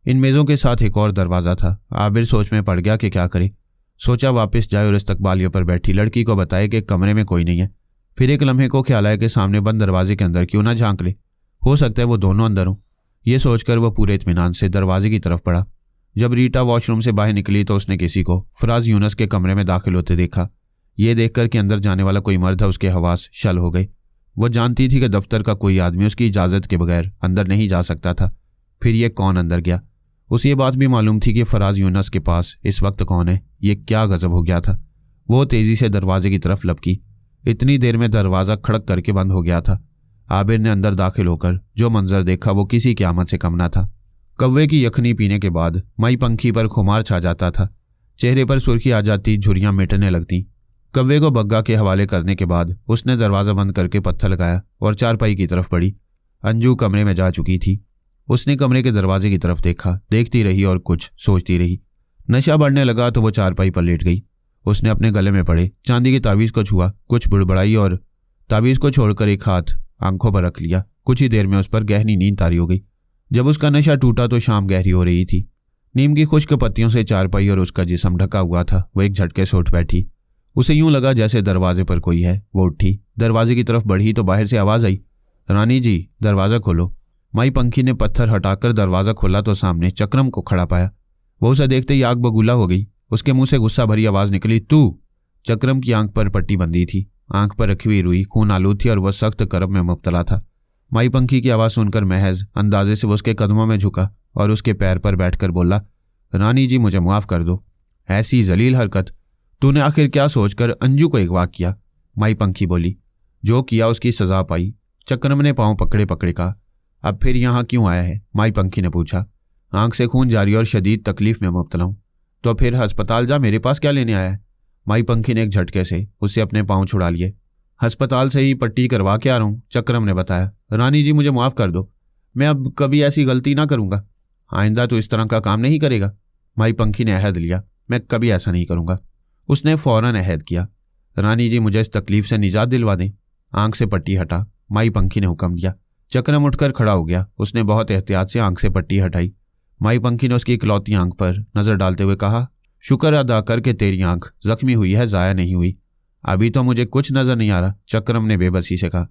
इन मेज़ों के साथ एक और दरवाज़ा था। आबिर सोच में पड़ गया कि क्या करे। सोचा वापस जाए और इस्तकबालिया पर बैठी लड़की को बताए कि कमरे में कोई नहीं है। फिर एक लम्हे को ख्याल आया कि सामने बंद दरवाजे के अंदर क्यों ना झांक ले, हो सकता है वो दोनों अंदर हों। ये सोचकर वो पूरे इत्मीनान से दरवाजे की तरफ बढ़ा। जब रीटा वॉशरूम से बाहर निकली तो उसने किसी को फराज यूनुस के कमरे में दाखिल होते देखा। ये देखकर कि अंदर जाने वाला कोई मर्द है, उसके हवास शल हो गए। वो जानती थी कि दफ्तर का कोई आदमी उसकी इजाज़त के बगैर अंदर नहीं जा सकता था। फिर ये कौन अंदर गया? उसे ये बात भी मालूम थी कि फराज यूनुस के पास इस वक्त कौन है। ये क्या गजब हो गया था। वो तेज़ी से दरवाजे की तरफ लपकी। इतनी देर में दरवाज़ा खड़क करके बंद हो गया था। आबिर ने अंदर दाखिल होकर जो मंजर देखा वो किसी क़यामत से कम ना था। कौवे की यखनी पीने के बाद माई पंखी पर खुमार छा जाता था। चेहरे पर सुर्खी आ जाती, झुर्रियां मिटने लगती। कौवे को बग्गा के हवाले करने के बाद उसने दरवाज़ा बंद करके पत्थर लगाया और चारपाई की तरफ बढ़ी। अंजू कमरे में जा चुकी थी। उसने कमरे के दरवाजे की तरफ देखा, देखती रही और कुछ सोचती रही। नशा बढ़ने लगा तो वो चारपाई पर लेट गई। उसने अपने गले में पड़े चांदी की तावीज़ को छुआ, कुछ बुड़बड़ाई और तावीज़ को छोड़कर एक हाथ आंखों पर रख लिया। कुछ ही देर में उस पर गहरी नींद तारी हो गई। जब उसका नशा टूटा तो शाम गहरी हो रही थी। नीम की खुश्क पत्तियों से चारपाई और उसका जिस्म ढका हुआ था। वो एक झटके से उठ बैठी। उसे यूं लगा जैसे दरवाजे पर कोई है। वो उठी, दरवाजे की तरफ बढ़ी तो बाहर से आवाज़ आई, रानी जी दरवाज़ा खोलो। माई पंखी ने पत्थर हटाकर दरवाज़ा खोला तो सामने चक्रम को खड़ा पाया। वो उसे देखते ही आग बगूला हो गई। उसके मुंह से गुस्सा भरी आवाज़ निकली, तू? चक्रम की आंख पर पट्टी बंधी थी, आंख पर रखी हुई रुई खून आलूद थी और वह सख्त करब में मुब्तला था। माई पंखी की आवाज़ सुनकर महज अंदाजे से वो उसके कदमों में झुका और उसके पैर पर बैठकर बोला, रानी जी मुझे माफ़ कर दो। ऐसी जलील हरकत तूने आखिर क्या सोचकर अंजू को अगवा किया? माई पंखी बोली, जो किया उसकी सज़ा पाई। चक्रम ने पाँव पकड़े पकड़े कहा, अब फिर यहाँ क्यों आया है? माई पंखी ने पूछा। आंख से खून जारी और शदीद तकलीफ में मुब्तला हूँ। तो फिर अस्पताल जा, मेरे पास क्या लेने आया है? माई पंखी ने एक झटके से उससे अपने पाँव छुड़ा लिए। अस्पताल से ही पट्टी करवा के आ रहा हूँ, चक्रम ने बताया। रानी जी मुझे माफ़ कर दो, मैं अब कभी ऐसी गलती ना करूँगा। आइंदा तो इस तरह का काम नहीं करेगा। माई पंखी ने अहद लिया, मैं कभी ऐसा नहीं करूँगा। उसने फ़ौरन अहद किया। रानी जी मुझे इस तकलीफ से निजात दिलवा दें। आंख से पट्टी हटा, माई पंखी ने हुक्म दिया। चक्रम उठकर खड़ा हो गया। उसने बहुत एहतियात से आंख से पट्टी हटाई। माई पंखी ने उसकी इकलौती आंख पर नज़र डालते हुए कहा, शुक्र अदा कर के तेरी आंख जख्मी हुई है, ज़ाया नहीं हुई। अभी तो मुझे कुछ नज़र नहीं आ रहा, चक्रम ने बेबसी से कहा।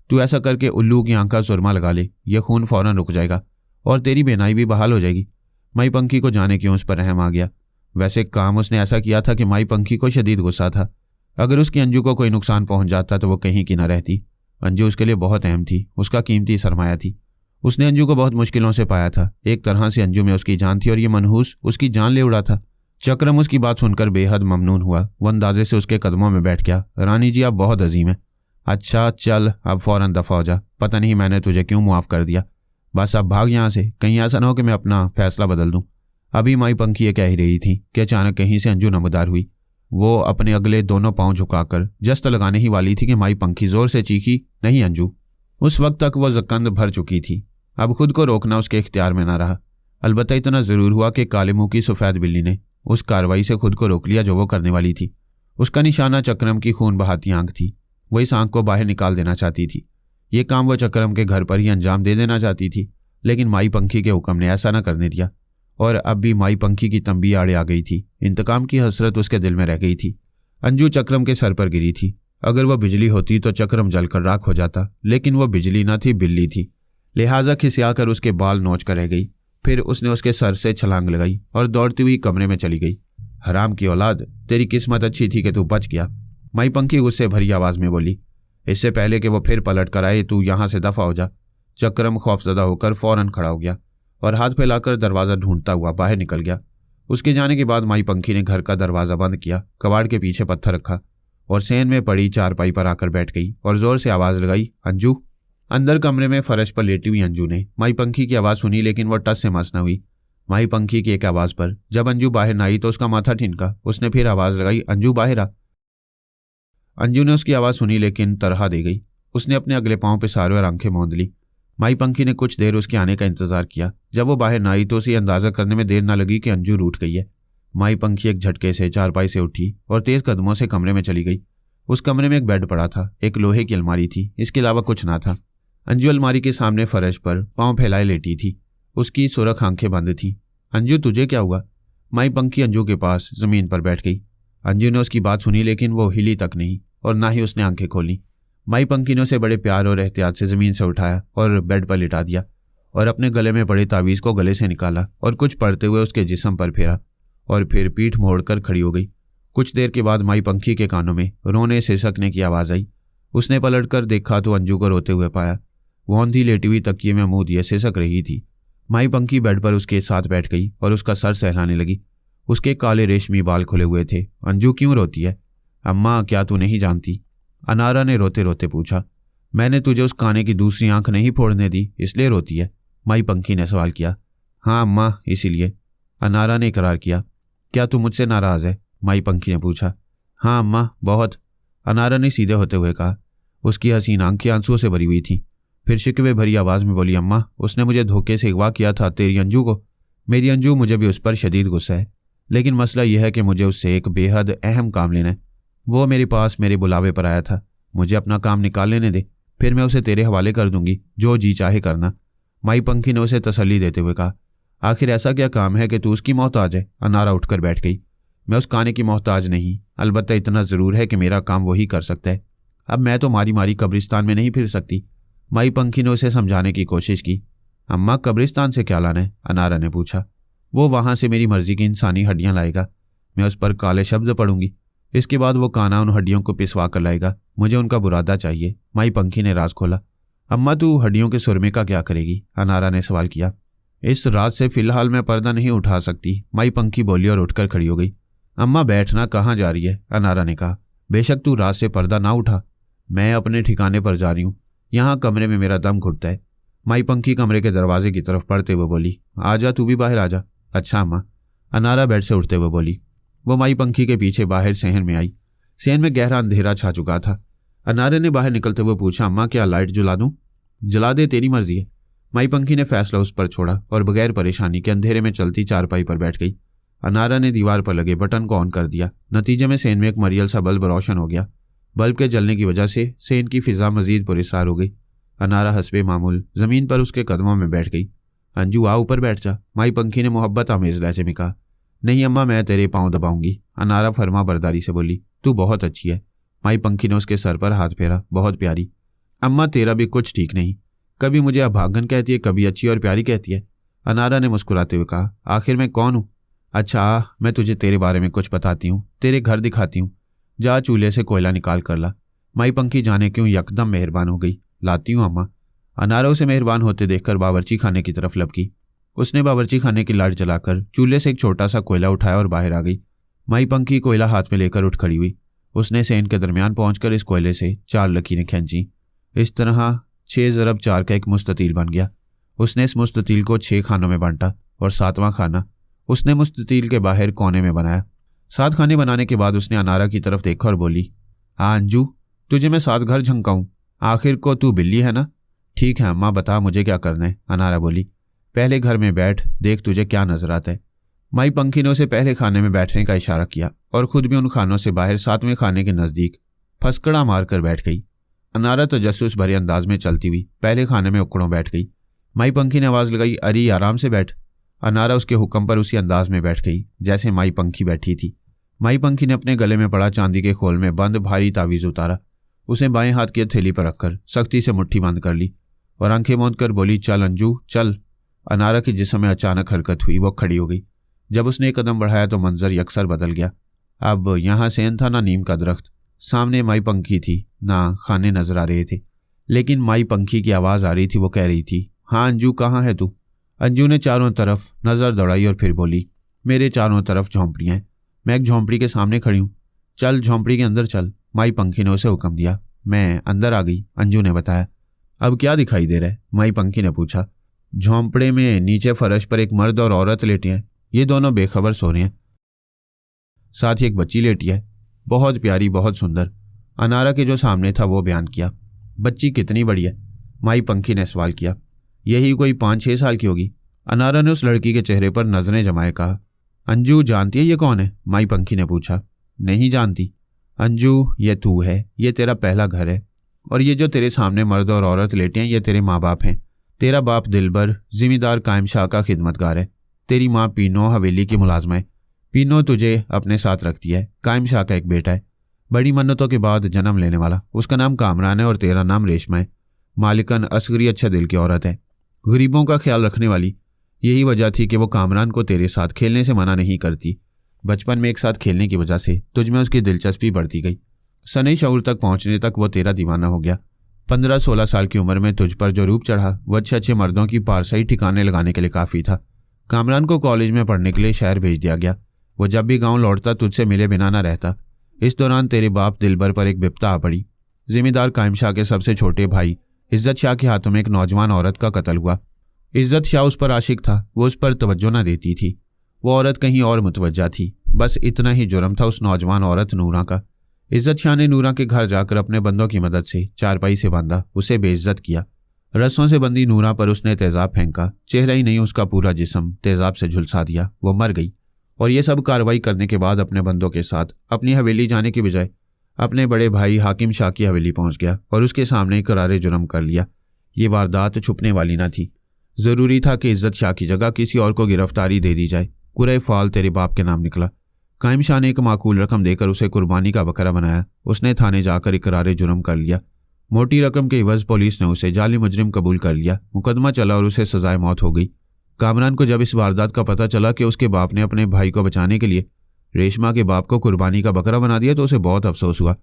तू ऐसा करके उल्लू की आंख का सुरमा लगा ले, यह खून फ़ौरन रुक जाएगा और तेरी बेनाई भी बहाल हो जाएगी। माई पंखी को जाने क्यों उस पर रहम आ गया। वैसे काम उसने ऐसा किया था कि माई पंखी को शदीद गुस्सा था। अगर उसकी अंजू को कोई नुकसान पहुंच जाता तो वो कहीं की ना रहती। अंजू उसके लिए बहुत अहम थी, उसका कीमती सरमाया थी। उसने अंजू को बहुत मुश्किलों से पाया था। एक तरह से अंजू में उसकी जान थी और ये मनहूस उसकी जान ले उड़ा था। चक्रम उसकी बात सुनकर बेहद ममनून हुआ। वह अंदाजे से उसके कदमों में बैठ गया। रानी जी आप बहुत अजीम है। अच्छा चल अब फ़ौरन दफ़ा हो जा, पता नहीं मैंने तुझे क्यों मुआफ़ कर दिया। बस अब भाग यहाँ से, कहीं ऐसा ना हो कि मैं अपना फैसला बदल दूँ। अभी माई पंखी ये कह ही रही थी कि अचानक कहीं से अंजू नमदार हुई। वो अपने अगले दोनों पाँव झुकाकर जस्त लगाने ही वाली थी कि माई पंखी जोर से चीखी, नहीं अंजू। उस वक्त तक वह जकंद भर चुकी थी। अब खुद को रोकना उसके इख्तियार में ना रहा। अलबत्ता इतना ज़रूर हुआ कि काले मुंह की सफ़ेद बिल्ली ने उस कार्रवाई से खुद को रोक लिया जो वो करने वाली थी। उसका निशाना चक्रम की खून बहाती आंख थी। वह इस आंख को बाहर निकाल देना चाहती थी। ये काम वह चक्रम के घर पर ही अंजाम दे देना चाहती थी, लेकिन माई पंखी के हुक्म ने ऐसा न करने दिया। और अब भी माई पंखी की तंबी आड़े आ गई थी। इंतकाम की हसरत उसके दिल में रह गई थी। अंजू चक्रम के सर पर गिरी थी। अगर वह बिजली होती तो चक्रम जलकर राख हो जाता, लेकिन वह बिजली न थी, बिल्ली थी। लिहाजा खिसियाकर उसके बाल नोच कर रह गई। फिर उसने उसके सर से छलांग लगाई और दौड़ती हुई कमरे में चली गई। हराम की औलाद, तेरी किस्मत अच्छी थी कि तू बच गया। माई पंखी गुस्से भरी आवाज़ में बोली। इससे पहले कि वो फिर पलट कर आए, तू यहाँ से दफ़ा हो जा। चक्रम खौफजदा होकर फ़ौरन खड़ा हो गया और हाथ फैलाकर दरवाज़ा ढूंढता हुआ बाहर निकल गया। उसके जाने के बाद माई पंखी ने घर का दरवाज़ा बंद किया, कबाड़ के पीछे पत्थर रखा। और सेन में पड़ी चारपाई पर आकर बैठ गई और जोर से आवाज लगाई, अंजू। अंदर कमरे में फर्श पर लेटी हुई अंजू ने माई पंखी की आवाज़ सुनी, लेकिन वह टस से मस न हुई। माई पंखी की एक आवाज़ पर जब अंजू बाहर न आई तो उसका माथा ठिनका। उसने फिर आवाज़ लगाई, अंजू बाहर आ। अंजू ने उसकी आवाज़ सुनी, लेकिन तरह दे गई। उसने अपने अगले पाँव पे सारे और आंखें मूंद ली। माई पंखी ने कुछ देर उसके आने का इंतजार किया। जब वो बाहर न आई तो उसे अंदाज़ा करने में देर न लगी कि अंजू रूठ गई है। माई पंखी एक झटके से चारपाई से उठी और तेज कदमों से कमरे में चली गई। उस कमरे में एक बेड पड़ा था, एक लोहे की अलमारी थी, इसके अलावा कुछ ना था। अंजू अलमारी के सामने फर्श पर पाँव फैलाए लेटी थी। उसकी सुरख आंखें बंद थीं। अंजू तुझे क्या हुआ? माई पंखी अंजू के पास जमीन पर बैठ गई। अंजू ने उसकी बात सुनी, लेकिन वो हिली तक नहीं और ना ही उसने आंखें खोली। माई पंखी ने उसे बड़े प्यार और एहतियात से जमीन से उठाया और बेड पर लिटा दिया और अपने गले में पड़े तावीज़ को गले से निकाला और कुछ पढ़ते हुए उसके जिस्म पर फेरा और फिर पीठ मोड़कर खड़ी हो गई। कुछ देर के बाद माई पंखी के कानों में रोने सिसकने की आवाज़ आई। उसने पलटकर देखा तो अंजू को रोते हुए पाया। वो औंधी लेटी हुई तकिए में मुंह दिए सिसक रही थी। माई पंखी बेड पर उसके साथ बैठ गई और उसका सर सहलाने लगी। उसके काले रेशमी बाल खुले हुए थे। अंजू क्यों रोती है? अम्मा, क्या तू नहीं जानती? अनारा ने रोते रोते पूछा। मैंने तुझे उस काने की दूसरी आंख नहीं फोड़ने दी, इसलिए रोती है, माई पंखी ने सवाल किया। हाँ अम्मा, इसीलिए, अनारा ने इकरार किया। क्या तू मुझसे नाराज़ है? माई पंखी ने पूछा। हाँ अम्मा, बहुत, अनारा ने सीधे होते हुए कहा। उसकी हसीन आंखें आंसुओं से भरी हुई थीं। फिर शिकवे भरी आवाज़ में बोली, अम्मा, उसने मुझे धोखे से अगवा किया था, तेरी अंजू को। मेरी अंजू, मुझे भी उस पर शदीद गुस्सा है, लेकिन मसला यह है कि मुझे उससे एक बेहद अहम काम लेना है। वो मेरे पास मेरे बुलावे पर आया था, मुझे अपना काम निकाल लेने दे, फिर मैं उसे तेरे हवाले कर दूंगी, जो जी चाहे करना। माई पंखी ने उसे तसल्ली देते हुए कहा। आखिर ऐसा क्या काम है कि तू उसकी मोहताज है? अनारा उठकर बैठ गई। मैं उस काने की मोहताज नहीं, अलबत्ता इतना ज़रूर है कि मेरा काम वही कर सकता है। अब मैं तो मारी मारी कब्रिस्तान में नहीं फिर सकती। माई पंखी ने उसे समझाने की कोशिश की। अम्मा, कब्रिस्तान से क्या लाना है? अनारा ने पूछा। वो वहाँ से मेरी मर्जी की इंसानी हड्डियाँ लाएगा, मैं उस पर काले शब्द पढ़ूंगी, इसके बाद वो काना उन हड्डियों को पिसवा कर लाएगा, मुझे उनका बुरादा चाहिए। माई पंखी ने राज खोला। अम्मा, तू हड्डियों के सुरमे का क्या करेगी? अनारा ने सवाल किया। इस रात से फिलहाल मैं पर्दा नहीं उठा सकती, माई पंखी बोली और उठकर खड़ी हो गई। अम्मा, बैठना, कहाँ जा रही है? अनारा ने कहा। बेशक तू रात से पर्दा ना उठा, मैं अपने ठिकाने पर जा रही हूँ, यहाँ कमरे में मेरा दम घुटता है। माई पंखी कमरे के दरवाजे की तरफ पढ़ते हुए बोली। आजा, तू भी बाहर आजा। अच्छा अम्मा, अनारा बेड से उठते हुए बोली। वो माई पंखी के पीछे बाहर सहन में आई। सहन में गहरा अंधेरा छा चुका था। अनारे ने बाहर निकलते हुए पूछा, अम्मा, क्या लाइट जला दूं? जला दे, तेरी मर्जी है। माई पंखी ने फैसला उस पर छोड़ा और बगैर परेशानी के अंधेरे में चलती चारपाई पर बैठ गई। अनारा ने दीवार पर लगे बटन को ऑन कर दिया। नतीजे में सेन में एक मरियल सा बल्ब रोशन हो गया। बल्ब के जलने की वजह से सेन की फिजा मजीद पुरस्कार हो गई। अनारा हस्बे मामूल जमीन पर उसके कदमों में बैठ गई। अंजू, आ ऊपर बैठ जा, माई पंखी ने मोहब्बत आमेज लहजे में कहा। नहीं अम्मा, मैं तेरे पाँव दबाऊंगी, अनारा फरमा बरदारी से बोली। तू बहुत अच्छी है, माई पंखी ने उसके सर पर हाथ फेरा। बहुत प्यारी। अम्मा, तेरा भी कुछ ठीक नहीं, कभी मुझे अभागन कहती है, कभी अच्छी और प्यारी कहती है, अनारा ने मुस्कुराते हुए कहा। आखिर मैं कौन हूँ? अच्छा, मैं तुझे तेरे बारे में कुछ बताती हूँ, तेरे घर दिखाती हूँ। जा चूल्हे से कोयला निकाल कर ला। माई पंखी जाने क्यों यकदम मेहरबान हो गई। लाती हूँ अम्मा। अनारा उसे मेहरबान होते देखकर बावर्ची खाने की तरफ लपकी। उसने बावर्ची खाने की लाइट जलाकर चूल्हे से एक छोटा सा कोयला उठाया और बाहर आ गई। माई पंखी कोयला हाथ में लेकर उठ खड़ी हुई। उसने सेन के दरमियान पहुंचकर इस कोयले से 4 लकीरें खींची। इस तरह 6 ज़रब 4 का एक मुस्ततील बन गया। उसने इस मुस्ततील को 6 खानों में बांटा और 7वां खाना उसने मुस्ततील के बाहर कोने में बनाया। 7 खाने बनाने के बाद उसने अनारा की तरफ देखा और बोली, हाँ अंजू, तुझे मैं 7 घर झंकाऊं, आखिर को तू बिल्ली है ना? ठीक है अम्मा, बता मुझे क्या करना है, अनारा बोली। पहले घर में बैठ, देख तुझे क्या नजर आता है। माई पंखी ने उसे पहले खाने में बैठने का इशारा किया और खुद भी उन खानों से बाहर 7वें खाने के नज़दीक फसकड़ा मारकर बैठ गई। अनारा तजस्सुस भरे अंदाज में चलती हुई पहले खाने में उकड़ों बैठ गई। माई पंखी ने आवाज़ लगाई, अरे आराम से बैठ। अनारा उसके हुक्म पर उसी अंदाज में बैठ गई जैसे माई पंखी बैठी थी। माई पंखी ने अपने गले में पड़ा चांदी के खोल में बंद भारी तावीज़ उतारा। उसे बाएं हाथ की हथेली पर रखकर सख्ती से मुट्ठी बंद कर ली और आंखें मूंद कर बोली, चल अंजू चल। अनारा की जिस्म में अचानक हरकत हुई। वो खड़ी हो गई। जब उसने एक कदम बढ़ाया तो मंजर यकसर बदल गया। अब यहाँ सेन था ना नीम का दरख्त, सामने माई पंखी थी ना खाने नजर आ रहे थे, लेकिन माई पंखी की आवाज़ आ रही थी। वो कह रही थी, हाँ अंजू, कहाँ है तू? अंजू ने चारों तरफ नज़र दौड़ाई और फिर बोली, मेरे चारों तरफ झोंपड़ियाँ हैं, मैं एक झोंपड़ी के सामने खड़ी हूँ, चल झोंपड़ी के अंदर चल। माई पंखी ने उसे हुक्म दिया। मैं अंदर आ गई, अंजू ने बताया। अब क्या दिखाई दे रहा है? माई पंखी ने पूछा। झोंपड़े में नीचे फर्श पर एक मर्द और औरत लेटी हैं। ये दोनों बेखबर सो रहे हैं। साथ ही एक बच्ची लेटी है, बहुत प्यारी, बहुत सुंदर। अनारा के जो सामने था वो बयान किया। बच्ची कितनी बड़ी है? माई पंखी ने सवाल किया। यही कोई 5-6 साल की होगी। अनारा ने उस लड़की के चेहरे पर नजरें जमाए कहा। अंजू जानती है ये कौन है? माई पंखी ने पूछा। नहीं जानती। अंजू, ये तू है, ये तेरा पहला घर है, और ये जो तेरे सामने मर्द और औरत लेटे हैं ये तेरे माँ बाप हैं। तेरा बाप दिलबर जिम्मेदार कायम शाह का खिदमतगार है। तेरी माँ पीनो हवेली की मुलाजमा है। पीनो तुझे अपने साथ रखती है। कायम शाह का एक बेटा है, बड़ी मन्नतों के बाद जन्म लेने वाला। उसका नाम कामरान है और तेरा नाम रेशमा है। मालिकन असगरी अच्छे दिल की औरत है, गरीबों का ख्याल रखने वाली। यही वजह थी कि वो कामरान को तेरे साथ खेलने से मना नहीं करती। बचपन में एक साथ खेलने की वजह से तुझमें उसकी दिलचस्पी बढ़ती गई। सनई शऊर तक पहुंचने तक वो तेरा दीवाना हो गया। 15-16 साल की उम्र में तुझ पर जो रूप चढ़ा वो अच्छे अच्छे मर्दों की पारसाई ठिकाने लगाने के लिए काफ़ी था। कामरान को कॉलेज में पढ़ने के लिए शहर भेज दिया गया। वो जब भी गांव लौटता तुझसे मिले बिना ना रहता। इस दौरान तेरे बाप दिलबर पर एक विपदा आ पड़ी। जिम्मेदार कायम शाह के सबसे छोटे भाई इज्जत शाह के हाथों में एक नौजवान औरत का कत्ल हुआ। इज्जत शाह उस पर आशिक था, वो उस पर तवज्जो न देती थी। वो औरत कहीं और मुतवज्जा थी। बस इतना ही जुर्म था उस नौजवान औरत नूरा का। इज्जत शाह ने नूरा के घर जाकर अपने बंदों की मदद से चारपाई से बांधा, उसे बेइज्जत किया। रस्सों से बंदी नूरा पर उसने तेजाब फेंका। चेहरा ही नहीं, उसका पूरा जिस्म तेजाब से झुलसा दिया। वो मर गई। और ये सब कार्रवाई करने के बाद अपने बंदों के साथ अपनी हवेली जाने के बजाय अपने बड़े भाई हाकिम शाह की हवेली पहुंच गया और उसके सामने करारे जुर्म कर लिया। ये वारदात छुपने वाली ना थी। जरूरी था कि इज्जत शाह की जगह किसी और को गिरफ्तारी दे दी जाए। कुरे फाल तेरे बाप के नाम निकला। कायम शाह ने एक माकूल रकम देकर उसे कुर्बानी का बकरा बनाया। उसने थाने जाकर इकरारे जुर्म कर लिया। मोटी रकम के इवज पुलिस ने उसे जाली मुजरिम कबूल कर लिया। मुकदमा चला और उसे सजाए मौत हो गई। कामरान को जब इस वारदात का पता चला कि उसके बाप ने अपने भाई को बचाने के लिए रेशमा के बाप को कुर्बानी का बकरा बना दिया तो उसे बहुत अफसोस हुआ।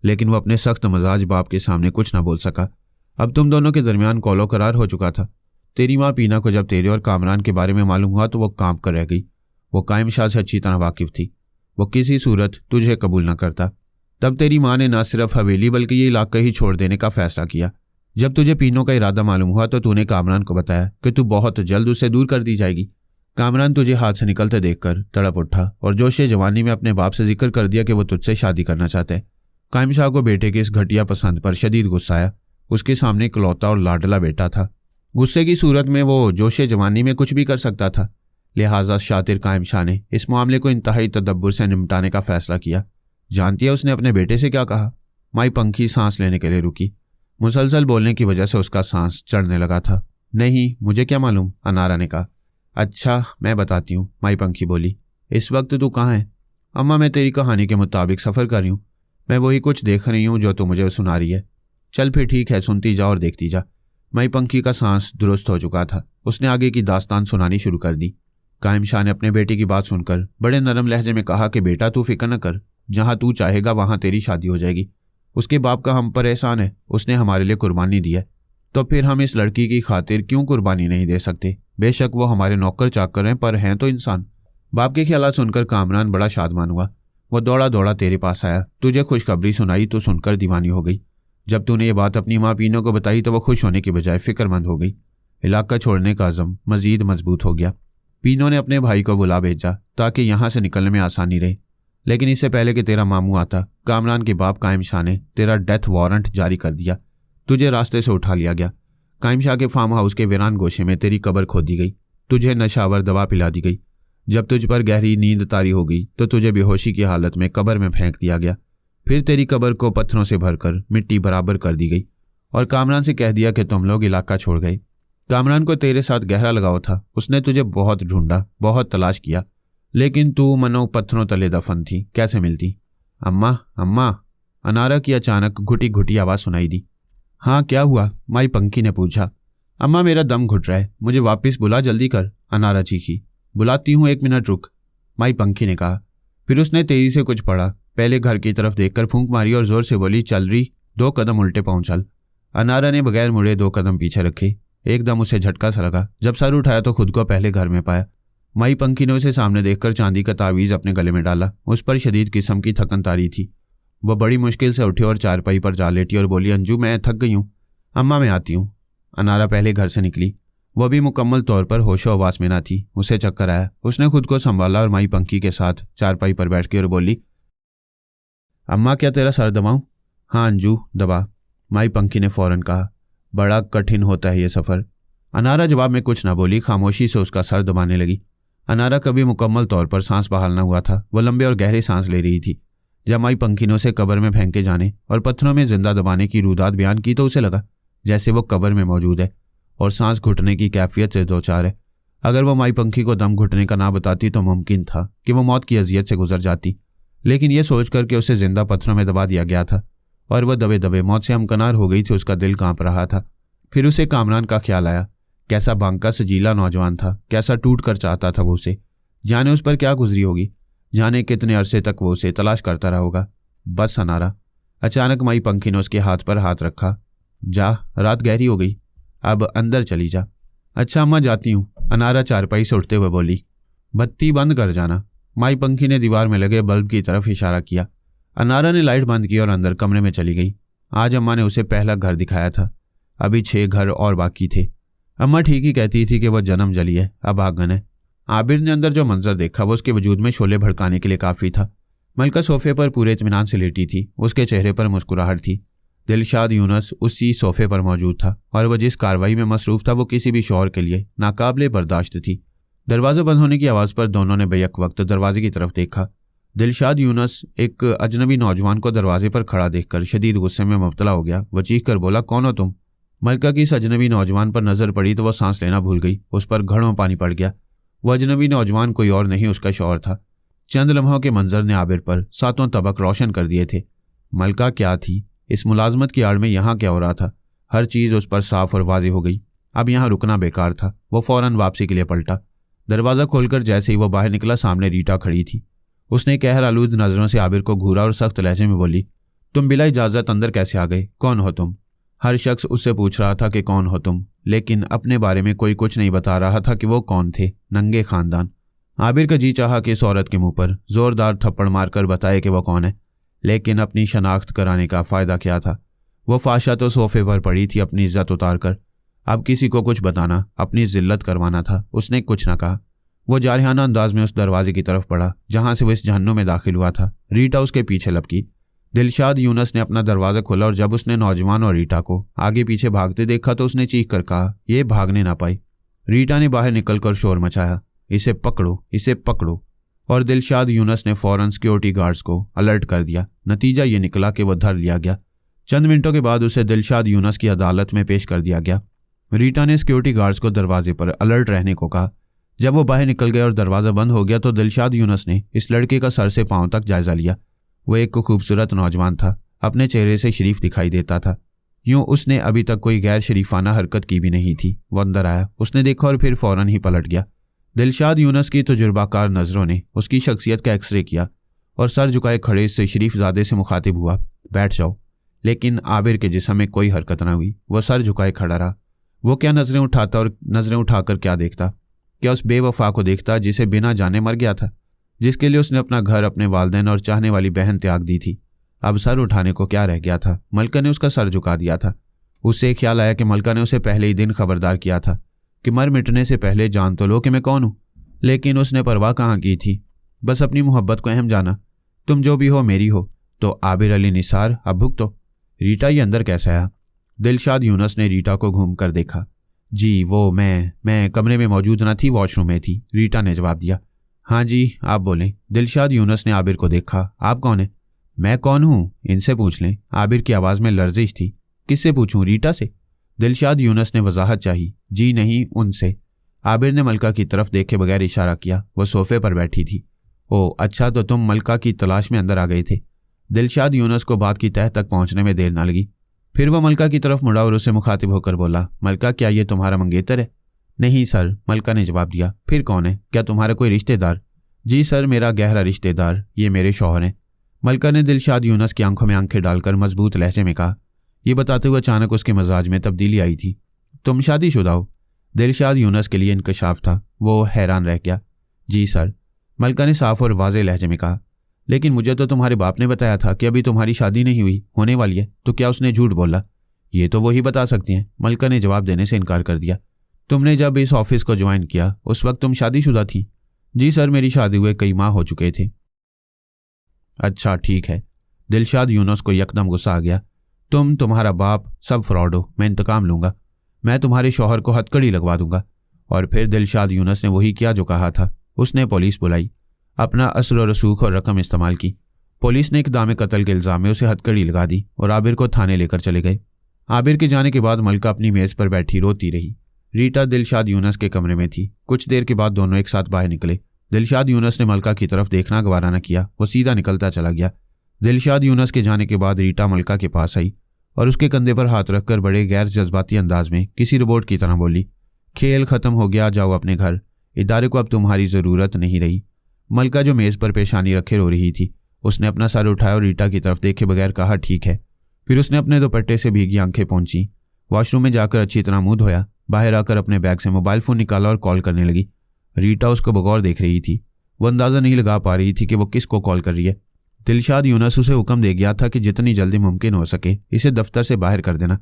लेकिन वो अपने सख्त मजाज बाप के सामने कुछ न बोल सका। अब तुम दोनों के दरमियान कौलो करार हो चुका था। तेरी माँ पीना को जब तेरे और कामरान के बारे में मालूम हुआ तो वो कांप कर रह गई। वो कायम शाह से अच्छी तरह वाकिफ थी। वो किसी सूरत तुझे कबूल न करता। तब तेरी माँ ने न सिर्फ हवेली बल्कि ये इलाका ही छोड़ देने का फैसला किया। जब तुझे पीनो का इरादा मालूम हुआ तो तूने कामरान को बताया कि तू बहुत जल्द उसे दूर कर दी जाएगी। कामरान तुझे हाथ से निकलते देखकर तड़प उठा और जोशे जवानी में अपने बाप से जिक्र कर दिया कि वो तुझसे शादी करना चाहता है। कायम शाह को बेटे की इस घटिया पसंद पर शदीद गुस्सा आया। उसके सामने इकलौता और लाडला बेटा था। गुस्से की सूरत में वो जोशे जवानी में कुछ भी कर सकता था। लिहाजा शातिर कायम शाह ने इस मामले को इंतहाई तदब्बुर से निपटाने का फैसला किया। जानती है उसने अपने बेटे से क्या कहा? माई पंखी सांस लेने के लिए रुकी। मुसलसल बोलने की वजह से उसका सांस चढ़ने लगा था। नहीं, मुझे क्या मालूम, अनारा ने कहा। अच्छा, मैं बताती हूँ, माई पंखी बोली। इस वक्त तू कहाँ है? अम्मा, मैं तेरी कहानी के मुताबिक सफ़र कर रही हूँ। मैं वही कुछ देख रही हूँ जो तू मुझे सुना रही है। चल फिर ठीक है, सुनती जा और देखती जा। माई पंखी का सांस दुरुस्त हो चुका था। उसने आगे की दास्तान सुनानी शुरू कर दी। कायम शाह ने अपने बेटे की बात सुनकर बड़े नरम लहजे में कहा कि बेटा तू फिक्र न कर, जहाँ तू चाहेगा वहाँ तेरी शादी हो जाएगी। उसके बाप का हम पर एहसान है, उसने हमारे लिए कुर्बानी दी है, तो फिर हम इस लड़की की खातिर क्यों कुर्बानी नहीं दे सकते? बेशक वो हमारे नौकर चाकर हैं, पर हैं तो इंसान। बाप के ख्यालात सुनकर कामरान बड़ा शादमान हुआ। वो दौड़ा दौड़ा तेरे पास आया, तुझे खुशखबरी सुनाई तो सुनकर दीवानी हो गई। जब तूने ये बात अपनी माँ पीनो को बताई तो वह खुश होने के बजाय फिक्रमंद हो गई। इलाका छोड़ने का अज़म मजीद मजबूत हो गया। पीनो ने अपने भाई को बुला भेजा ताकि यहाँ से निकलने में आसानी रहे। लेकिन इससे पहले कि तेरा मामू आता, कामरान के बाप कायम शाह ने तेरा डेथ वारंट जारी कर दिया। तुझे रास्ते से उठा लिया गया। कायम शाह के फार्म हाउस के वीरान गोशे में तेरी कब्र खोदी गई। तुझे नशावर दवा पिला दी गई। जब तुझ पर गहरी नींद तारी हो गई तो तुझे बेहोशी की हालत में कब्र में फेंक दिया गया। फिर तेरी कब्र को पत्थरों से भरकर मिट्टी बराबर कर दी गई और कामरान से कह दिया कि तुम लोग इलाका छोड़ गए। कामरान को तेरे साथ गहरा लगाव था। उसने तुझे बहुत ढूंढा, बहुत तलाश किया, लेकिन तू मनो पत्थरों तले दफन थी, कैसे मिलती? अम्मा, अम्मा, अनारा की अचानक घुटी घुटी आवाज़ सुनाई दी। हाँ, क्या हुआ? माई पंखी ने पूछा। अम्मा, मेरा दम घुट रहा है, मुझे वापस बुला, जल्दी कर, अनारा चीखी। बुलाती हूँ, 1 मिनट रुक, माई पंखी ने कहा। फिर उसने तेजी से कुछ पढ़ा, पहले घर की तरफ देखकर फूंक मारी और जोर से बोली, चल रही, 2 कदम उल्टे पाँव चल। अनारा ने बगैर मुड़े 2 कदम पीछे रखे। एकदम उसे झटका सा लगा। जब सर उठाया तो खुद को पहले घर में पाया। माई पंखी ने उसे सामने देखकर चांदी का तावीज़ अपने गले में डाला। उस पर शदीद किस्म की थकन तारी थी। वह बड़ी मुश्किल से उठी और चारपाई पर जा लेटी और बोली, अंजू मैं थक गई हूँ, अम्मा मैं आती हूँ। अनारा पहले घर से निकली। वह भी मुकम्मल तौर पर होशो हवास में न थी। उसे चक्कर आया। उसने खुद को संभाला और माई पंखी के साथ चारपाई पर बैठ के और बोली, अम्मा क्या तेरा सर दबाऊं? हाँ अंजू दबा, माई पंखी ने फौरन कहा। बड़ा कठिन होता है ये सफ़र। अनारा जवाब में कुछ न बोली, खामोशी से उसका सर दबाने लगी। अनारा कभी मुकम्मल तौर पर सांस बहाल न हुआ था। वह लंबे और गहरे सांस ले रही थी। जब माई पंखी ने उसे कब्र में फेंके जाने और पत्थरों में जिंदा दबाने की रुदात बयान की तो उसे लगा जैसे वो कब्र में मौजूद है और सांस घुटने की कैफियत से दो चार है। अगर वो माई पंखी को दम घुटने का ना बताती तो मुमकिन था कि वो मौत की अजियत से गुजर जाती, लेकिन यह सोचकर कि उसे जिंदा पत्थरों में दबा दिया गया था और वह दबे दबे मौत से हमकनार हो गई थी, उसका दिल कांप रहा था। फिर उसे कामरान का ख्याल आया। कैसा बांका सजीला नौजवान था, कैसा टूट कर चाहता था वो उसे। जाने उस पर क्या गुजरी होगी, जाने कितने अरसे तक वो उसे तलाश करता रहा होगा। बस अनारा। अचानक माई पंखी ने उसके हाथ पर हाथ रखा। जा, रात गहरी हो गई, अब अंदर चली जा। अच्छा अम्मा जाती हूँ, अनारा चारपाई से उठते हुए बोली। बत्ती बंद कर जाना, माई पंखी ने दीवार में लगे बल्ब की तरफ इशारा किया। अनारा ने लाइट बंद की और अंदर कमरे में चली गई। आज अम्मा ने उसे पहला घर दिखाया था, अभी 6 घर और बाकी थे। अम्मा ठीक ही कहती थी कि वह जन्म जली है, अब आंगन है। आबिर ने अंदर जो मंजर देखा वो उसके वजूद में शोले भड़काने के लिए काफ़ी था। मलका सोफे पर पूरे इत्मीनान से लेटी थी। उसके चेहरे पर मुस्कुराहट थी। दिलशाद यूनुस उसी सोफे पर मौजूद था और वह जिस कार्रवाई में मसरूफ था वो किसी भी शौहर के लिए नाकाबिले बर्दाश्त थी। दरवाज़ा बंद होने की आवाज़ पर दोनों ने बेयक वक्त दरवाजे की तरफ देखा। दिलशाद यूनुस एक अजनबी नौजवान को दरवाजे पर खड़ा देखकर शदीद गुस्से में मुब्तला हो गया। वह चीख कर बोला, कौन हो तुम? मलका की इस अजनबी नौजवान पर नजर पड़ी तो वह सांस लेना भूल गई। उस पर घड़ों पानी पड़ गया। वह अजनबी नौजवान कोई और नहीं, उसका शौहर था। चंद लम्हों के मंजर ने आबिर पर 7 तबक रोशन कर दिए थे। मलका क्या थी, इस मुलाजमत की आड़ में यहाँ क्या हो रहा था? हर चीज़ उस पर साफ और वाज़ेह हो गई। अब यहाँ रुकना बेकार था। वो फौरन वापसी के लिए पलटा। दरवाज़ा खोलकर जैसे ही वो बाहर निकला, सामने रीटा खड़ी थी। उसने कहर आलूद नज़रों से आबिर को घूरा और सख्त लहजे में बोली, तुम बिला इजाज़त अंदर कैसे आ गए? कौन हो तुम? हर शख्स उससे पूछ रहा था कि कौन हो तुम, लेकिन अपने बारे में कोई कुछ नहीं बता रहा था कि वो कौन थे। नंगे खानदान। आबिर का जी चाहा कि इस औरत के मुंह पर जोरदार थप्पड़ मारकर बताए कि वो कौन है, लेकिन अपनी शनाख्त कराने का फ़ायदा क्या था? वो फाशा तो सोफे पर पड़ी थी अपनी इज्जत उतार कर। अब किसी को कुछ बताना अपनी जिल्लत करवाना था। उसने कुछ न कहा। वो जारहाना अंदाज में उस दरवाजे की तरफ बढ़ा जहां से वो इस जहन्नुम में दाखिल हुआ था। रीटा उसके पीछे लपकी। दिलशाद यूनुस ने अपना दरवाज़ा खोला और जब उसने नौजवान और रीटा को आगे पीछे भागते देखा तो उसने चीख कर कहा, ये भागने ना पाई। रीटा ने बाहर निकलकर शोर मचाया, इसे पकड़ो, इसे पकड़ो। और दिलशाद यूनुस ने फौरन सिक्योरिटी गार्ड्स को अलर्ट कर दिया। नतीजा ये निकला कि वह धर लिया गया। चंद मिनटों के बाद उसे दिलशाद यूनुस की अदालत में पेश कर दिया गया। रीटा ने सिक्योरिटी गार्ड्स को दरवाजे पर अलर्ट रहने को कहा। जब वो बाहर निकल गए और दरवाज़ा बंद हो गया तो दिलशाद यूनुस ने इस लड़के का सर से पांव तक जायजा लिया। वो एक खूबसूरत नौजवान था, अपने चेहरे से शरीफ दिखाई देता था। यूं उसने अभी तक कोई गैर शरीफाना हरकत की भी नहीं थी। वो अंदर आया, उसने देखा और फिर फौरन ही पलट गया। दिलशाद यूनुस की तजुर्बाकार नज़रों ने उसकी शख्सियत का एक्सरे किया और सर झुकाए खड़े से शरीफजादे से मुखातिब हुआ, बैठ जाओ। लेकिन आबिर के जिस्म में कोई हरकत न हुई। वह सर झुकाए खड़ा रहा। वो क्या नज़रें उठाता और नज़रें उठाकर क्या देखता? क्या उस बेवफा को देखता जिसे बिना जाने मर गया था, जिसके लिए उसने अपना घर, अपने वालिदैन और चाहने वाली बहन त्याग दी थी? अब सर उठाने को क्या रह गया था? मलका ने उसका सर झुका दिया था। उससे ख्याल आया कि मलका ने उसे पहले ही दिन खबरदार किया था कि मर मिटने से पहले जान तो लो कि मैं कौन हूँ। लेकिन उसने परवाह कहाँ की थी, बस अपनी मोहब्बत को अहम जाना। तुम जो भी हो मेरी हो। तो आबिर अली निसार, अब भुगतो। रीटा ये अंदर कैसा आया? दिलशाद यूनुस ने रीटा को घूम कर देखा। जी वो मैं कमरे में मौजूद न थी, वॉशरूम में थी, रीटा ने जवाब दिया। हाँ जी आप बोलें। दिलशाद यूनुस ने आबिर को देखा। आप कौन है? मैं कौन हूँ इनसे पूछ लें। आबिर की आवाज़ में लर्जिश थी। किससे पूछूं? रीटा से। दिलशाद यूनुस ने वजाहत चाही। जी नहीं, उनसे। आबिर ने मलका की तरफ देखे बगैर इशारा किया। वह सोफे पर बैठी थी। ओह अच्छा, तो तुम मलका की तलाश में अंदर आ गए थे। दिलशाद यूनुस को बात की तह तक पहुंचने में देर न लगी। फिर वह मलका की तरफ मुड़ा और उससे मुखातिब होकर बोला, मलका क्या ये तुम्हारा मंगेतर है? नहीं सर, मलका ने जवाब दिया। फिर कौन है? क्या तुम्हारा कोई रिश्तेदार? जी सर, मेरा गहरा रिश्तेदार, ये मेरे शौहर हैं। मलका ने दिलशाद यूनुस की आंखों में आंखें डालकर मजबूत लहजे में कहा। ये बताते हुए अचानक उसके मिजाज में तब्दीली आई थी। तुम शादीशुदा हो? दिलशाद यूनुस के लिए इंकशाफ था। वो हैरान रह गया। जी सर, मलका ने साफ और वाज़ेह लहजे में कहा। लेकिन मुझे तो तुम्हारे बाप ने बताया था कि अभी तुम्हारी शादी नहीं हुई, होने वाली है, तो क्या उसने झूठ बोला? ये तो वही बता सकती हैं। मलका ने जवाब देने से इनकार कर दिया। तुमने जब इस ऑफिस को ज्वाइन किया उस वक्त तुम शादीशुदा थी? जी सर, मेरी शादी हुए कई माह हो चुके थे। अच्छा ठीक है। दिलशाद यूनुस को यकदम गुस्सा आ गया। तुम्हारा बाप सब फ्रॉड हो, मैं इंतकाम लूंगा। मैं तुम्हारे शौहर को हथकड़ी लगवा दूंगा। और फिर दिलशाद यूनुस ने वही किया जो कहा था। उसने पुलिस बुलाई, अपना असर और रसूख और रकम इस्तेमाल की। पुलिस ने इक़दाम कत्ल के इल्ज़ाम में उसे हथकड़ी लगा दी और आबिर को थाने लेकर चले गए। आबिर के जाने के बाद मलका अपनी मेज़ पर बैठी रोती रही। रीटा दिलशाद यूनुस के कमरे में थी। कुछ देर के बाद दोनों एक साथ बाहर निकले। दिलशाद यूनुस ने मलका की तरफ देखना गवारा न किया, वो सीधा निकलता चला गया। दिलशाद यूनुस के जाने के बाद रीटा मलका के पास आई और उसके कंधे पर हाथ रखकर बड़े गैर जज्बाती अंदाज में किसी रोबोट की तरह बोली, खेल खत्म हो गया, जाओ अपने घर, इदारे को अब तुम्हारी ज़रूरत नहीं रही। मलका जो मेज़ पर पेशानी रखे रो रही थी, उसने अपना सर उठाया और रीटा की तरफ देखे बगैर कहा, ठीक है। फिर उसने अपने दुपट्टे से भीगी आंखें पोंछी, वॉशरूम में जाकर अच्छी तरह मुंह धोया, बाहर आकर अपने बैग से मोबाइल फ़ोन निकाला और कॉल करने लगी। रीटा उसको बगौर देख रही थी। वो अंदाज़ा नहीं लगा पा रही थी कि वो किसको कॉल कर रही है। दिलशाद यूनुस उसे हुक्म दे गया था कि जितनी जल्दी मुमकिन हो सके इसे दफ्तर से बाहर कर देना।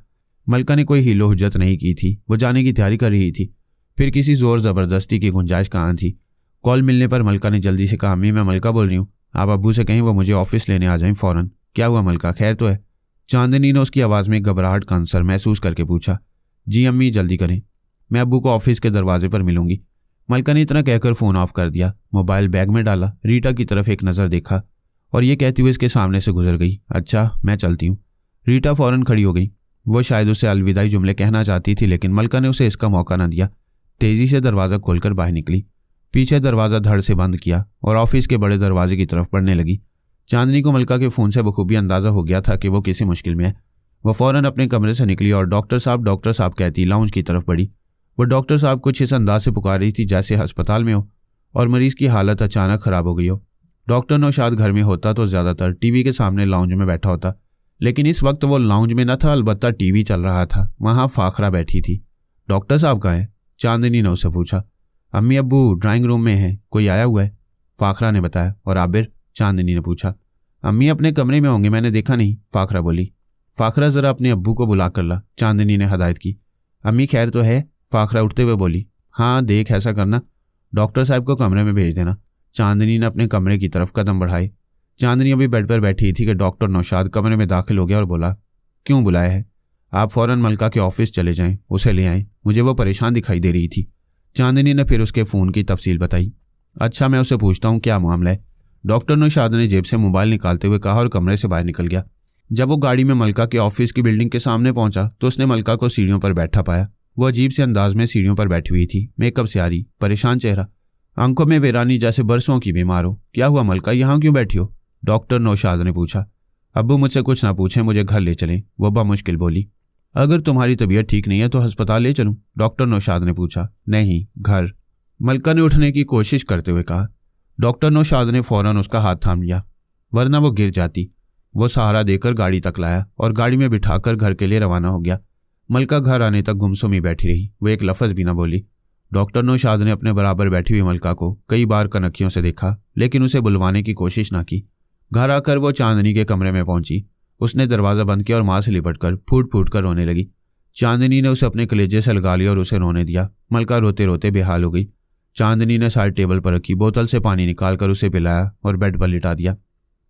मलका ने कोई हीलो हुज्जत नहीं की थी, वो जाने की तैयारी कर रही थी। फिर किसी ज़ोर ज़बरदस्ती की गुंजाइश कहाँ थी। कॉल मिलने पर मलका ने जल्दी से कहा, अम्मी मैं मलका बोल रही हूँ, आप अब्बू से कहीं वो मुझे ऑफिस लेने आ जाएं फ़ौरन। क्या हुआ मलका, खैर तो है? चांदनी ने उसकी आवाज़ में घबराहट का अंसर महसूस करके पूछा। जी अम्मी जल्दी करें, मैं अब्बू को ऑफिस के दरवाजे पर मिलूंगी। मलका ने इतना कहकर फ़ोन ऑफ कर दिया, मोबाइल बैग में डाला, रीटा की तरफ एक नज़र देखा और ये कहती हुई इसके सामने से गुजर गई। अच्छा मैं चलती हूँ। रीटा फ़ौरन खड़ी हो गई। वो शायद उसे अलविदाई जुमले कहना चाहती थी, लेकिन मलका ने उसे इसका मौका न दिया। तेज़ी से दरवाज़ा खोलकर बाहर निकली, पीछे दरवाज़ा धड़ से बंद किया और ऑफिस के बड़े दरवाजे की तरफ बढ़ने लगी। चांदनी को मलका के फ़ोन से बखूबी अंदाज़ा हो गया था कि वो किसी मुश्किल में है। वह फ़ौरन अपने कमरे से निकली और डॉक्टर साहब कहती लाउंज की तरफ बढ़ी। वो डॉक्टर साहब कुछ इस अंदाज से पुकार रही थी जैसे अस्पताल में हो और मरीज़ की हालत अचानक ख़राब हो गई हो। डॉक्टर नौशाद घर में होता तो ज़्यादातर टीवी के सामने लाउंज में बैठा होता, लेकिन इस वक्त वो लाउंज में न था, अलबत्ता टीवी चल रहा था। वहाँ फाखरा बैठी थी। डॉक्टर साहब कहाँ हैं? चांदनी ने उससे पूछा। अम्मी अब्बू ड्राइंग रूम में हैं, कोई आया हुआ है, फाखरा ने बताया। और आबिर? चांदनी ने पूछा। अम्मी अपने कमरे में होंगे, मैंने देखा नहीं, फाखरा बोली। फाखरा ज़रा अपने अब्बू को बुला कर ला, चांदनी ने हदायत की। अम्मी खैर तो है? फाखरा उठते हुए बोली। हाँ देख ऐसा करना, डॉक्टर साहब को कमरे में भेज देना। चांदनी ने अपने कमरे की तरफ कदम बढ़ाए। चांदनी अभी बेड पर बैठी थी कि डॉक्टर नौशाद कमरे में दाखिल हो गया और बोला, क्यों बुलाया है? आप फ़ौरन मलका के ऑफिस चले जाएं, उसे ले आएं, मुझे वो परेशान दिखाई दे रही थी। चांदनी ने फिर उसके फ़ोन की तफसील बताई। अच्छा मैं उसे पूछता हूँ क्या मामला है, डॉक्टर नौशाद ने जेब से मोबाइल निकालते हुए कहा और कमरे से बाहर निकल गया। जब वो गाड़ी में मलका के ऑफिस की बिल्डिंग के सामने पहुंचा तो उसने मलका को सीढ़ियों पर बैठा पाया। वो अजीब से अंदाज में सीढ़ियों पर बैठी हुई थी, मेकअप से आ रही, परेशान चेहरा, आंखों में वीरानी जैसे बरसों की बीमार हो। क्या हुआ मलका, यहाँ क्यों बैठी हो? डॉक्टर नौशाद ने पूछा। अब्बू मुझसे कुछ ना पूछें, मुझे घर ले चलें, वो बामुश्किल बोली। अगर तुम्हारी तबीयत ठीक नहीं है तो अस्पताल ले चलूं? डॉक्टर नौशाद ने पूछा। नहीं, घर, मलका ने उठने की कोशिश करते हुए कहा। डॉक्टर नौशाद ने फौरन उसका हाथ थाम लिया, वरना वो गिर जाती। वो सहारा देकर गाड़ी तक लाया और गाड़ी में बिठाकर घर के लिए रवाना हो गया। मलका घर आने तक गुमसुमी बैठी रही, वो एक लफ्ज़ भी ना बोली। डॉक्टर नौशाद ने अपने बराबर बैठी हुई मलका को कई बार कनखियों से देखा, लेकिन उसे बुलवाने की कोशिश ना की। घर आकर वो चांदनी के कमरे में पहुंची। उसने दरवाज़ा बंद किया और माँ से लिपटकर फूट फूट कर रोने लगी। चांदनी ने उसे अपने कलेजे से लगा लिया और उसे रोने दिया। मलका रोते रोते बेहाल हो गई। चांदनी ने साइड टेबल पर रखी बोतल से पानी निकालकर उसे पिलाया और बेड पर लिटा दिया।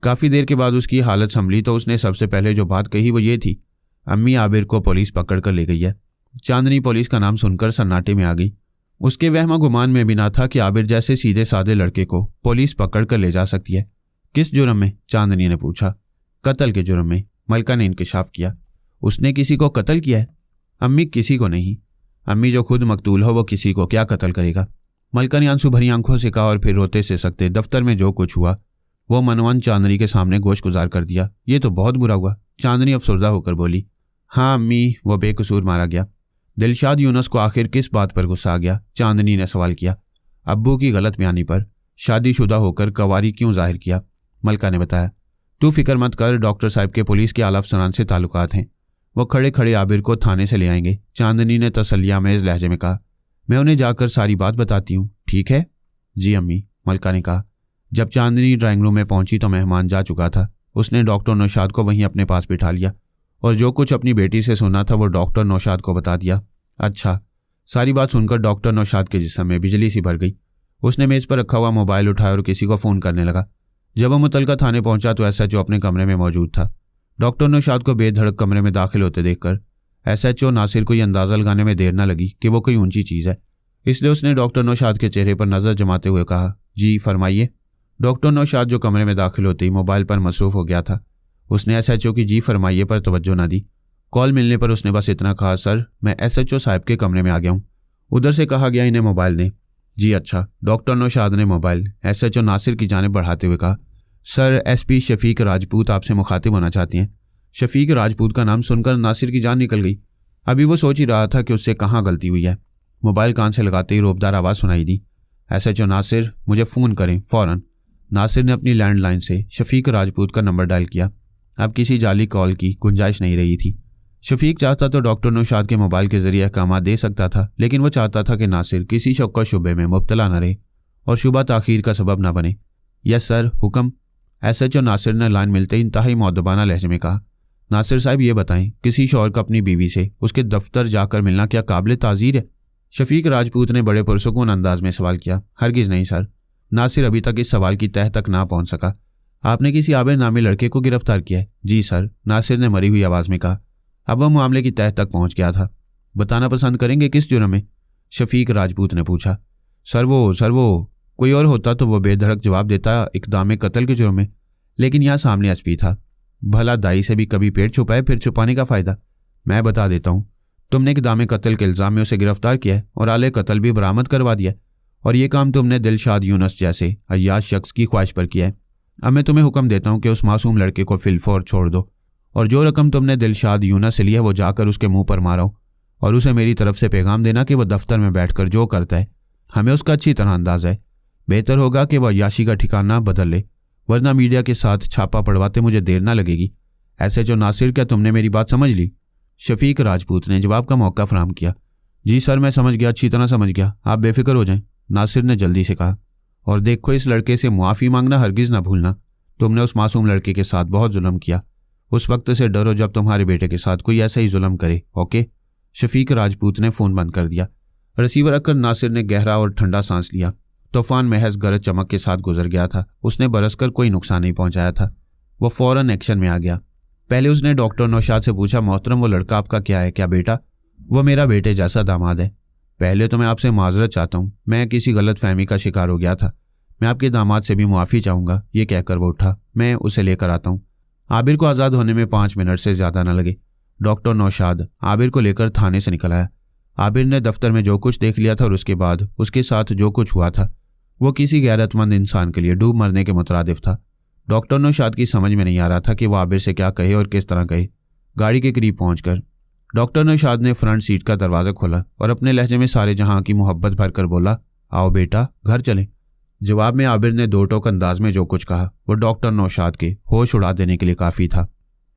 काफ़ी देर के बाद उसकी हालत संभली तो उसने सबसे पहले जो बात कही वो ये थी, अम्मी आबिर को पुलिस पकड़ कर ले गई है। चांदनी पुलिस का नाम सुनकर सन्नाटे में आ गई। उसके वहमा गुमान में भी ना था कि आबिर जैसे सीधे साधे लड़के को पुलिस पकड़ कर ले जा सकती है। किस जुर्म में? चांदनी ने पूछा। कत्ल के जुर्म में, मलका ने इंकिशाफ किया। उसने किसी को कत्ल किया है? अम्मी किसी को नहीं, अम्मी जो खुद मकतूल हो वो किसी को क्या कत्ल करेगा? मलका ने आंसू भरी आंखों से कहा और फिर रोते से सकते दफ्तर में जो कुछ हुआ वो मनवन चांदनी के सामने गोश गुजार कर दिया। ये तो बहुत बुरा हुआ, चांदनी अफसरदा होकर बोली। हाँ अम्मी, वो बेकसूर मारा गया। दिलशाद यूनुस को आखिर किस बात पर गुस्सा आ गया? चांदनी ने सवाल किया। अब्बू की गलत बयानी पर। शादीशुदा होकर कवारी क्यों जाहिर किया? मलका ने बताया। तू फिक्र मत कर, डॉक्टर साहब के पुलिस के आला अफसरान से ताल्लुकात हैं, वो खड़े खड़े आबिर को थाने से ले आएंगे। चांदनी ने तसल्लियामेज़ लहजे में कहा। मैं उन्हें जाकर सारी बात बताती हूँ, ठीक है? जी अम्मी, मलका ने कहा। जब चांदनी ड्राइंग रूम में पहुंची तो मेहमान जा चुका था। उसने डॉक्टर नौशाद को वहीं अपने पास बिठा लिया और जो कुछ अपनी बेटी से सुना था वो डॉक्टर नौशाद को बता दिया। अच्छा। सारी बात सुनकर डॉक्टर नौशाद के जिस्म में बिजली सी भर गई। उसने मेज पर रखा हुआ मोबाइल उठाया और किसी को फ़ोन करने लगा। जब वो मुतलका थाने पहुंचा तो एसएचओ अपने कमरे में मौजूद था। डॉक्टर नौशाद को बेधड़क कमरे में दाखिल होते देखकर एसएचओ नासिर को यह अंदाज़ा लगाने में देर न लगी कि वो कोई ऊंची चीज़ है, इसलिए उसने डॉक्टर नौशाद के चेहरे पर नज़र जमाते हुए कहा, जी फरमाइए। डॉक्टर नौशाद जो कमरे में दाखिल होते ही मोबाइल पर मसरूफ़ हो गया था, उसने एसएचओ की जी फरमाइए पर तवज्जो न दी। कॉल मिलने पर उसने बस इतना कहा, सर मैं एसएचओ साहब के कमरे में आ गया हूँ, उधर से कहा गया इन्हें मोबाइल दें। जी अच्छा। डॉक्टर नौशाद ने मोबाइल एसएचओ नासिर की जानिब बढ़ाते हुए कहा, सर एसपी शफीक राजपूत आपसे मुखातिब होना चाहती हैं। शफीक राजपूत का नाम सुनकर नासिर की जान निकल गई। अभी वो सोच ही रहा था कि उससे कहाँ गलती हुई है। मोबाइल कान से लगाते ही रोबदार आवाज़ सुनाई दी, एसएचओ नासिर मुझे फ़ोन करें फ़ौरन। नासिर ने अपनी लैंडलाइन से शफीक राजपूत का नंबर डायल किया। अब किसी जाली कॉल की गुंजाइश नहीं रही थी। शफीक चाहता तो डॉक्टर नौशाद के मोबाइल के जरिए अहकामात दे सकता था, लेकिन वो चाहता था कि नासिर किसी शक व शुबे में मुब्तला न रहे और शुबा ताखीर का सबब न बने। यस सर, हुक्म। एसएचओ नासिर ने लाइन मिलते ही इंतहाई मौदबाना लहजे में कहा, नासिर साहब ये बताएं, किसी शौहर का अपनी बीवी से उसके दफ्तर जाकर मिलना क्या काबिल ताज़ीर है? शफीक राजपूत ने बड़े पुरसुकून अंदाज में सवाल किया। हरगिज़ नहीं सर। नासिर अभी तक इस सवाल की तह तक ना पहुंच सका। आपने किसी आबिर नामी लड़के को गिरफ्तार किया है? जी सर, नासिर ने मरी हुई आवाज़ में कहा। अब वह मामले की तह तक पहुंच गया था। बताना पसंद करेंगे किस जुर्म में? शफीक राजपूत ने पूछा। सर वो कोई और होता तो वो बेधड़क जवाब देता, इक़दाम कत्ल के जुर्म में, लेकिन यहाँ सामने एसपी था। भला दाई से भी कभी पेट छुपाए, फिर छुपाने का फ़ायदा। मैं बता देता हूँ, तुमने इक़दाम कत्ल के इल्ज़ाम में उसे गिरफ्तार किया है और आले कत्ल भी बरामद करवा दिया, और ये काम तुमने दिलशाद यूनुस जैसे अय्याश शख्स की ख्वाहिश पर किया है। अब मैं तुम्हें हुक्म देता हूँ कि उस मासूम लड़के को फिलफौर छोड़ दो, और जो रकम तुमने दिलशाद यूनुस से ली है वो जाकर उसके मुंह पर मारो, और उसे मेरी तरफ से पैगाम देना कि वह दफ्तर में बैठकर जो करता है हमें उसका अच्छी तरह अंदाज़ है। बेहतर होगा कि वह अय्याशी का ठिकाना बदल ले, वरना मीडिया के साथ छापा पड़वाते मुझे देर ना लगेगी। एसएचओ नासिर, क्या तुमने मेरी बात समझ ली? शफीक राजपूत ने जवाब का मौका फराहम किया। जी सर, मैं समझ गया, अच्छी तरह समझ गया, आप बेफिक्र हो जाएं, नासिर ने जल्दी से कहा। और देखो, इस लड़के से मुआफ़ी मांगना हरगिज़ ना भूलना। तुमने उस मासूम लड़के के साथ बहुत जुल्म किया। उस वक्त से डरो जब तुम्हारे बेटे के साथ कोई ऐसा ही जुल्म करे, ओके? शफीक राजपूत ने फ़ोन बंद कर दिया। रिसीवर रखकर नासिर ने गहरा और ठंडा सांस लिया। तूफान महज गरज चमक के साथ गुजर गया था। उसने बरसकर कोई नुकसान नहीं पहुंचाया था। वो फौरन एक्शन में आ गया। पहले उसने डॉक्टर नौशाद से पूछा, मोहतरम वो लड़का आपका क्या है? क्या बेटा? वो मेरा बेटे जैसा दामाद है। पहले तो मैं आपसे माजरत चाहता हूँ, मैं किसी गलत फहमी का शिकार हो गया था। मैं आपके दामाद से भी मुआफ़ी चाहूँगा। ये कहकर वो उठा। मैं उसे लेकर आता हूँ। आबिर को आज़ाद होने में 5 मिनट से ज़्यादा न लगे। डॉक्टर नौशाद आबिर को लेकर थाने से निकल आया। आबिर ने दफ्तर में जो कुछ देख लिया था और उसके बाद उसके साथ जो कुछ हुआ था वो किसी गैरतमंद इंसान के लिए डूब मरने के मुतरादिफ था। डॉक्टर नौशाद की समझ में नहीं आ रहा था कि वो आबिर से क्या कहे और किस तरह कहे। गाड़ी के करीब पहुंचकर डॉक्टर नौशाद ने फ्रंट सीट का दरवाज़ा खोला और अपने लहजे में सारे जहां की मोहब्बत भरकर बोला, आओ बेटा, घर चलें। जवाब में आबिर ने दो टोक अंदाज में जो कुछ कहा वो डॉक्टर नौशाद के होश उड़ा देने के लिए काफ़ी था।